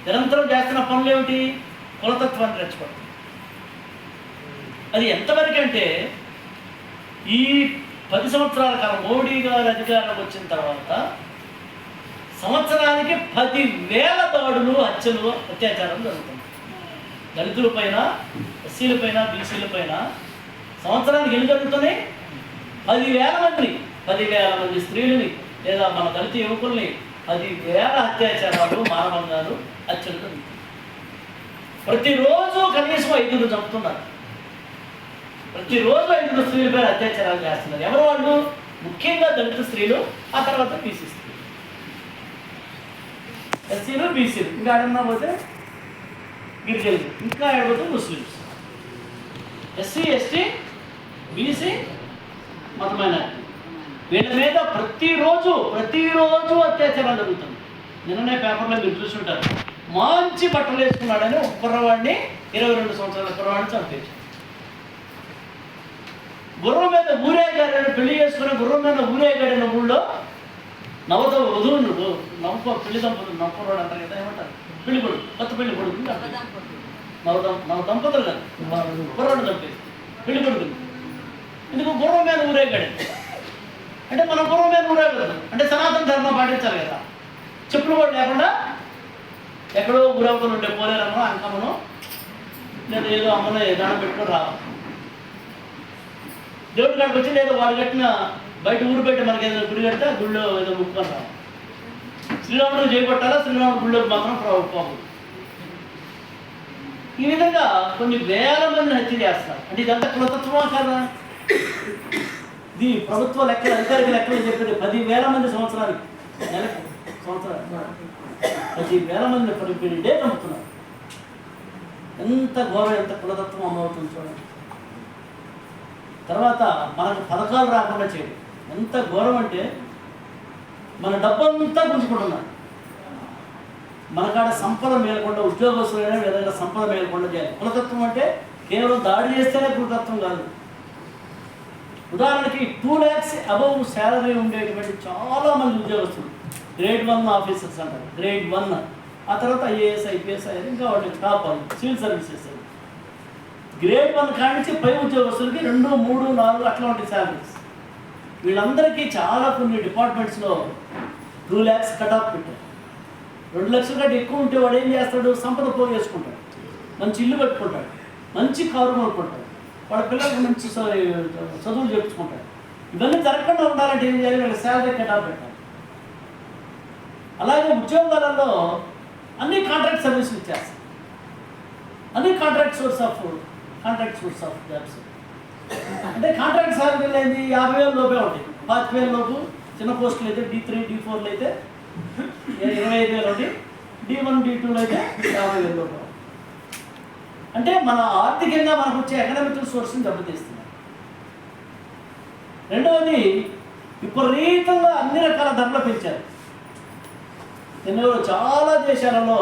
నిరంతరం చేస్తున్న పనులు ఏమిటి? కులతత్వాన్ని రెచ్చగొట్టడం. అది ఎంతవరకు అంటే ఈ 10 సంవత్సరాల కాలం మోడీ గారు అధికారం వచ్చిన తర్వాత సంవత్సరానికి 10,000 దాడులు, హత్యలు, అత్యాచారాలు జరుగుతున్నాయి. దళితులపైన, ఎస్సీలపైన, బీసీలపైన సంవత్సరానికి ఎన్ని జరుగుతున్నాయి? 10,000 మంది స్త్రీలని లేదా మన దళిత యువకుల్ని 10,000 అత్యాచారాలు, మానవంగాలు, హత్యలు జరుగుతున్నాయి. ప్రతిరోజు కనీసం 5 చంపుతున్నారు. ప్రతిరోజు 5 స్త్రీలపై అత్యాచారాలు చేస్తున్నారు. ఎవరు వాళ్ళు? ముఖ్యంగా దళిత స్త్రీలు, ఆ తర్వాత బీసీ స్త్రీలు, ఎస్సీలు, బీసీలు, ఇంకా ఆడన్నా పోతే గిరిజనులు, ఇంకా ఆడపోతే ముస్లిమ్స్. ఎస్సీ, ఎస్టీ, బీసీ, మతమైన వీళ్ళ మీద ప్రతిరోజు అత్యాచారాలు జరుగుతుంది. నిన్ననే పేపర్లో మీరు చూసుంటారు. మంచి బట్టలు వేసుకున్నాడని ఒక కుర్రవాడిని, 22 సంవత్సరాల కుర్రవాడిని చంపేశారు. గుర్రం మీద ఊరేగాడని, పెళ్లి చేసుకునే గుర్రం మీద ఊరేగాడిన ఊళ్ళో నవత వధువును పెళ్లి దంపతులు నవ్వుకోవడం అంటారు కదా, ఏమంటారు? పెళ్లి కొడుకు, కొత్త పెళ్లి కొడుకు నవ దంపతులు కాదు, కుర్రాడు చంపేసి పెళ్లి కొడుకుని ఎందుకు గుర్రం మీద ఊరేగాడు అంటే మనం గుర్రం మీద ఊరేగదు అంటే సనాతన ధర్మం పాటించాలి కదా. చెప్పులు కూడా లేకుండా ఎక్కడో ఊరవతలు ఉండే పోలేరమ్మో అంకమ్మను లేదా ఏదో అమ్మలో దండం పెట్టుకొని రావాలి. దేవుడి కాడికి వచ్చి లేదా వాళ్ళు కట్టిన బయట ఊరు బయట మనకి ఏదైనా గుడి కడితే ఆ గుడిలో ఏదో ముక్కుకొని రావాలి. శ్రీరాముడు చేపట్టాలా, శ్రీరాముడు గుడిలోకి మాత్రం పోకూడదు. ఈ విధంగా కొన్ని వేల మందిని హత్య చేస్తారు. అంటే ఇదంతా కులతత్వమా కాదా? ఇది ప్రభుత్వ లెక్కలు, అధికారిక లెక్కలు చెప్పేది 10,000 మంది సంవత్సరానికి, నెలకు సంవత్సరాలు 10,000 మంది పర్ డే చంపుతున్నారు. ఎంత ఘోరం, ఎంత కులతత్వం అమవుతుంది చూడండి. తర్వాత మనకు పథకాలు రాకుండా చేయడం ఎంత ఘోరం అంటే మన డబ్బంతా గుంజుకుంటున్నారు. మనకాడ సంపద మేలకుండా, ఉద్యోగస్తులైనా విధంగా సంపద మేలకుండా చేయాలి. కులతత్వం అంటే కేవలం దాడి చేస్తేనే కులతత్వం కాదు. ఉదాహరణకి 2 lakhs అబవ్ శాలరీ ఉండేటువంటి చాలామంది ఉద్యోగస్తులు, గ్రేడ్ 1 ఆఫీసర్స్ అంటారు, గ్రేడ్ 1. ఆ తర్వాత ఐఏఎస్, ఐపీఎస్ అయ్యారు, ఇంకా వాళ్ళకి టాప్ సివిల్ సర్వీసెస్. గ్రేడ్ 1 కానించి పై ఉద్యోగస్తులకి 2, 3, 4 అట్లాంటి శాలరీస్. వీళ్ళందరికీ చాలా కొన్ని డిపార్ట్మెంట్స్లో 2 lakhs కట్ ఆఫ్ పెట్టారు. 2 లక్షల కంటే ఎక్కువ ఉంటే వాడు ఏం చేస్తాడు? సంపద పోగేసుకుంటాడు, మంచి ఇల్లు కట్టుకుంటాడు, మంచి కారు కొనుక్కుంటాడు, వాళ్ళ పిల్లలకు మంచి చదువులు చెప్పుకుంటాడు. ఇవన్నీ జరగకుండా ఉండాలంటే ఏం చేయాలి? వాళ్ళకి శాలరీ కట్ ఆఫ్ పెట్టాలి. అలాగే ఉద్యోగాలలో అన్ని కాంట్రాక్ట్ సర్వీసులు ఇచ్చేస్తాయి. అన్ని కాంట్రాక్ట్ సోర్స్ ఆఫ్ జాబ్స్. అంటే కాంట్రాక్ట్ శాలరీలు ఏంటి? 50,000 లోపే ఉంటాయి. 25,000 లోపు చిన్న పోస్టులు అయితే D3, D4 అయితే 25,000 ఉంటాయి. D1, D2 అయితే 50,000 లోపే. అంటే మన ఆర్థికంగా మనకు వచ్చే ఎకనామికల్ సోర్స్ని దెబ్బతీస్తున్నాం. రెండవది, విపరీతంగా అన్ని రకాల ధరలు పెంచారు. నేను చాలా దేశాలలో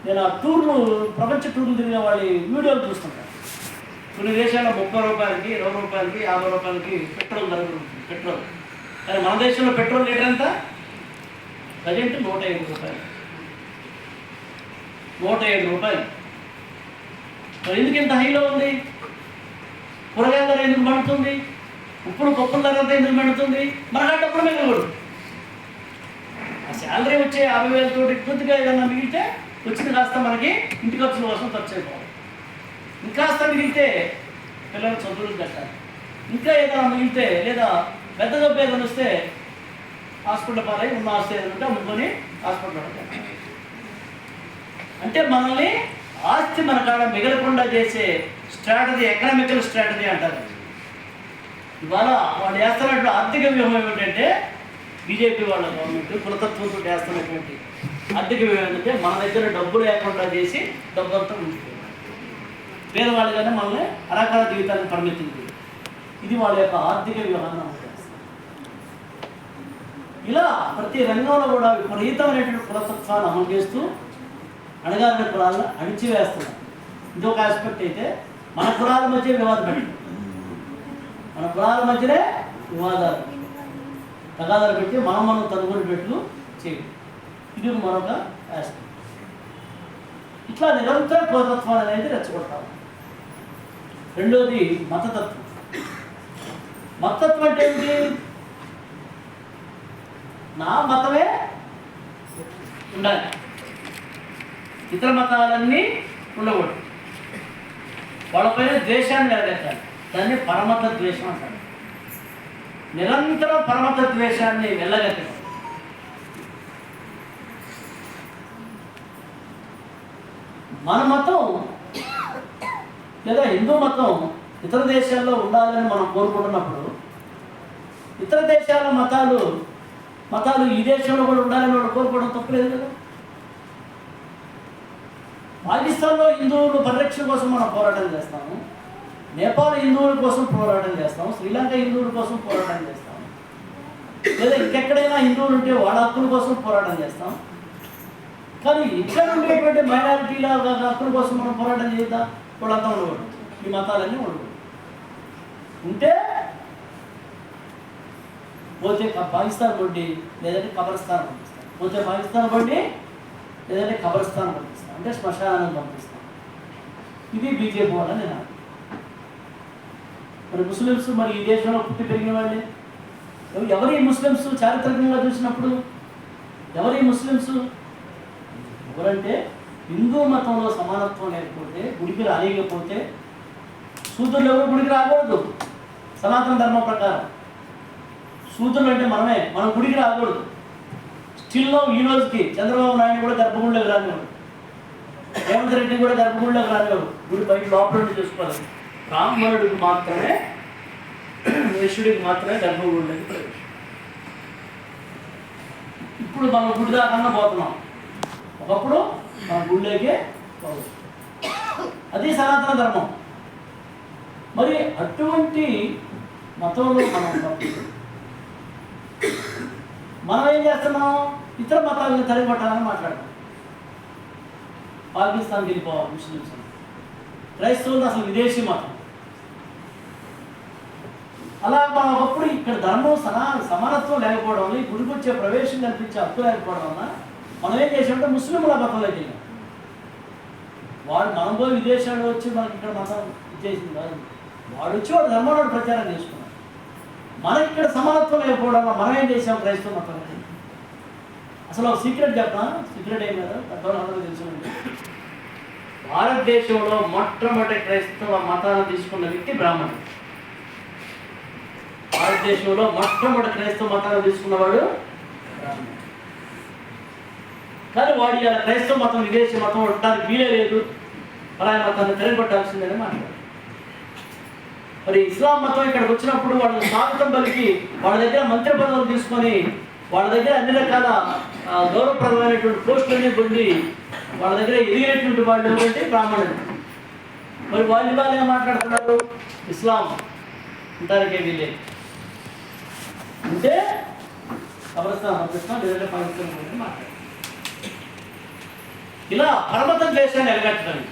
నేను ఆ టూర్లు, ప్రపంచ టూర్లు తిరిగే వాళ్ళ వీడియోలు చూస్తుంటాను. కొన్ని దేశాల్లో 30 రూపాయలకి, 20 రూపాయలకి, 50 రూపాయలకి పెట్రోల్ ధర ఉంటుంది. పెట్రోల్ కానీ మన దేశంలో పెట్రోల్ లీటర్ ఎంత? ప్రజెంట్ 107 రూపాయలు. 107 రూపాయలు. మరి ఎందుకు ఇంత హైలో ఉంది? కూరగాయల ధర ఎందుకు పడుతుంది? ఉప్పుడు పప్పుల ధర అంతా ఎందుకు పడుతుంది? మనకు డబ్బులు మిగలకూడదు. ఆ శాలరీ వచ్చే 50,000 తోటి కొద్దిగా ఏదన్నా మిగిలితే వచ్చింది కాస్త మనకి ఇంటి ఖర్చుల కోసం ఖర్చు అయిపోవాలి. ఇంకాస్త మిగిలితే పిల్లలు చదువులు కట్టాలి. ఇంకా ఏదైనా మిగిలితే లేదా పెద్ద జబ్బు ఏదైనా వస్తే హాస్పిటల్ పాలై ఉన్న ఆస్తి ఏదంటే అమ్ముకొని హాస్పిటల్ కట్టాలి. అంటే మనల్ని ఆస్తి మన కాడ మిగలకుండా చేసే స్ట్రాటజీ ఎకనామికల్ స్ట్రాటజీ అంటారు. ఇవాళ వాళ్ళు చేస్తున్నటువంటి ఆర్థిక వ్యూహం ఏమిటంటే, బీజేపీ వాళ్ళ గవర్నమెంట్ కులతత్వంతో చేస్తున్నటువంటి ఆర్థిక వ్యూహం ఏంటంటే మన దగ్గర డబ్బు లేకుండా చేసి డబ్బు అంతా ఉంచుకోవాలి. పేదవాళ్ళుగానే మనల్ని అరాకాల జీవితాన్ని పరిమితింది. ఇది వాళ్ళ యొక్క ఆర్థిక వ్యూహాన్ని అమలు చేస్తారు. ఇలా ప్రతి రంగంలో కూడా విపరీతమైనటువంటి కులతత్వాన్ని అమలు చేస్తూ అణగారిన కులాలను అణిచివేస్తున్నారు. ఇదొక ఆస్పెక్ట్ అయితే, మన కులాల మధ్య వివాదం పెట్టడం, మన కులాల మధ్యనే వివాదాలు, తగాదాలు పెట్టి మనం తదుపరి పెట్లు చేయడం, ఇది మరొక ఆస్పెక్ట్. ఇట్లా నిరంతర కులతత్వాలు అనేది రెచ్చగొట్టాలి. రెండోది మతతత్వం. మతతత్వం అంటే ఏంటి? నా మతమే ఉండాలి, ఇతర మతాలన్నీ ఉండకూడదు, వాళ్ళపైన ద్వేషాన్ని వెలగెత్తాలి. దాన్ని పరమత ద్వేషం అంటారు. నిరంతరం పరమత ద్వేషాన్ని వెళ్ళగెత్తడం. మన మతం లేదా హిందూ మతం ఇతర దేశాల్లో ఉండాలని మనం కోరుకుంటున్నప్పుడు, ఇతర దేశాల మతాలు ఈ దేశంలో కూడా ఉండాలని వాళ్ళు కోరుకోవడం తప్పులేదు కదా. పాకిస్తాన్లో హిందువుల పరిరక్షణ కోసం మనం పోరాటం చేస్తాము, నేపాల్ హిందువుల కోసం పోరాటం చేస్తాము, శ్రీలంక హిందువుల కోసం పోరాటం చేస్తాము, లేదా ఇంకెక్కడైనా హిందువులు ఉంటే వాళ్ళ హక్కుల కోసం పోరాటం చేస్తాం. కానీ ఇక్కడ ఉండేటువంటి మైనారిటీల హక్కుల కోసం మనం పోరాటం చేద్దాం. వాళ్ళంతా ఉండకూడదు, ఈ మతాలన్నీ ఉండకూడదు. ఉంటే పోతే పాకిస్తాన్ కొట్టి లేదంటే కబరస్థానం పంపిస్తాం, పోతే పాకిస్తాన్ కొట్టి లేదంటే కబరస్థానం పంపిస్తాం, అంటే శ్మశానానికి పంపిస్తాం. ఇది బీజేపీ వాళ్ళ నినాదం. మరి ముస్లిమ్స్ మరి ఈ దేశంలో పుట్టి పెరిగిన వాళ్ళే. ఎవరి ముస్లిమ్స్ చారిత్రకంగా చూసినప్పుడు ఎవరి ముస్లిమ్స్ ఎవరంటే హిందూ మతంలో సమానత్వం లేకపోతే, గుడికి రాలేకపోతే శూద్రులు ఎవరు గుడికి రాకూడదు. సనాతన ధర్మం ప్రకారం శూద్రులు అంటే మనమే, మనం గుడికి రాకూడదు. స్టిల్లో ఈ రోజుకి చంద్రబాబు నాయుడు కూడా గర్భగుడిలోకి రానివాడు, రేవంత్ రెడ్డి కూడా గర్భగుడిలోకి రానివాడు. గుడి బయట లోపల నుండి చూసుకోవాలి. బ్రాహ్మణుడికి మాత్రమే, వైశ్యుడికి మాత్రమే గర్భగుడిలోకి ప్రవేశం. ఇప్పుడు మనం గుడి దాకా పోతున్నాం, ఒకప్పుడు మన గుడిలోకే పోదు. అది సనాతన ధర్మం. మరి అటువంటి మతంలో మనం ఏం చేస్తున్నాం? ఇతర మతాలను తరిగొట్టాలని మాట్లాడతాం. పాకిస్తాన్కి వెళ్ళిపోవాలి ముస్లిమ్స్, క్రైస్తవులు అసలు విదేశీ మతం. అలా మనం ఒకప్పుడు ఇక్కడ ధర్మం సమానత్వం లేకపోవడం వల్ల, ఈ గుడికి వచ్చే ప్రవేశం కల్పించే హక్కు లేకపోవడం వల్ల మనం ఏం చేసామంటే ముస్లింల మతంలోకి వెళ్ళాం. వాడు మనం పోయి విదేశాలు వచ్చి మనకి ఇక్కడ మతం ఇచ్చేసింది కాదు. వాడు వచ్చి వాడు ధర్మంలో ప్రచారం చేసుకున్నాడు. మనకి ఇక్కడ సమానత్వం లేకపోవడం వల్ల మనం ఏం చేసాం? క్రైస్తవ మతం. అసలు ఒక సీక్రెట్ చెప్పనా? సీక్రెట్ ఏం కదా, పెద్దవాళ్ళందరూ తెలుసుకుంటే భారతదేశంలో మొట్టమొదటి క్రైస్తవ మతాన్ని తీసుకున్న వ్యక్తి బ్రాహ్మణుడు. భారతదేశంలో మొట్టమొదటి క్రైస్తవ మతాన్ని తీసుకున్నవాడు బ్రాహ్మణుడు. కానీ వాడు ఇలా క్రైస్తవ మతం విదేశీ మతం ఉండడానికి వీలే లేదు, పరాయ మతాన్ని తిరగొట్టాల్సిందని మాట్లాడారు. మరి ఇస్లాం మతం ఇక్కడికి వచ్చినప్పుడు వాళ్ళని స్వాగతం పలికి వాళ్ళ దగ్గర మంత్రి పదవులు తీసుకొని వాళ్ళ దగ్గర అన్ని రకాల గౌరవప్రదమైనటువంటి పోస్టులన్నీ పొంది వాళ్ళ దగ్గర ఎదిగినటువంటి వాళ్ళు ఎవరంటే బ్రాహ్మణులు. మరి వాళ్ళు ఏం మాట్లాడుతున్నారు? ఇస్లాం ఉంటానికే వీలే అంటే కబ్రస్థానం పంపిస్తాం, లేదంటే పాకిస్తాన్ మాట్లాడారు. ఇలా పరమత ద్వేషాన్ని వెలగట్టడానికి,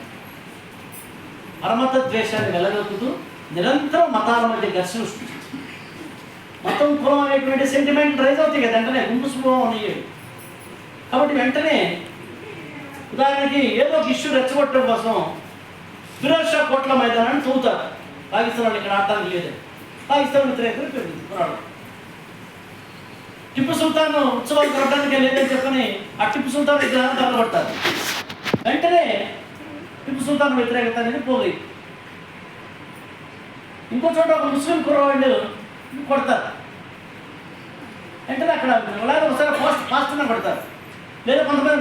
పరమత ద్వేషాన్ని వెలగొట్టుతూ నిరంతరం మతాల మధ్య ఘర్షణ సృష్టించింది. మతం కులం అనేటువంటి సెంటిమెంట్ రైజ్ అవుతాయి కదా, వెంటనే గుంపు స్వభావం అయ్యేది. కాబట్టి వెంటనే ఉదాహరణకి ఏదో ఒక ఇష్యూ రెచ్చగొట్టడం కోసం ఫిరోజ్ షా కోట్ల మైదానాన్ని తవ్వుతారు. పాకిస్తాన్ వాళ్ళు ఇక్కడ ఆడటానికి లేదు, పాకిస్తాన్ వ్యతిరేకతలు పెరిగింది పోరాడు. టిప్పు సుల్తాన్ ఉత్సవాలు జరగడానికి లేదని చెప్పని ఆ టిప్పు సుల్తాన్ విగ్రహాన్ని తగలబడతారు. వెంటనే టిప్పు సుల్తాన్ వ్యతిరేకత అనేది పోయి ఇంకో చోట ఒక ముస్లిం కుర్రవాళ్ళు కొడతారు. వెంటనే అక్కడ ఒకసారి ఫాస్ట్ కొడతారు, లేదా కొంతమంది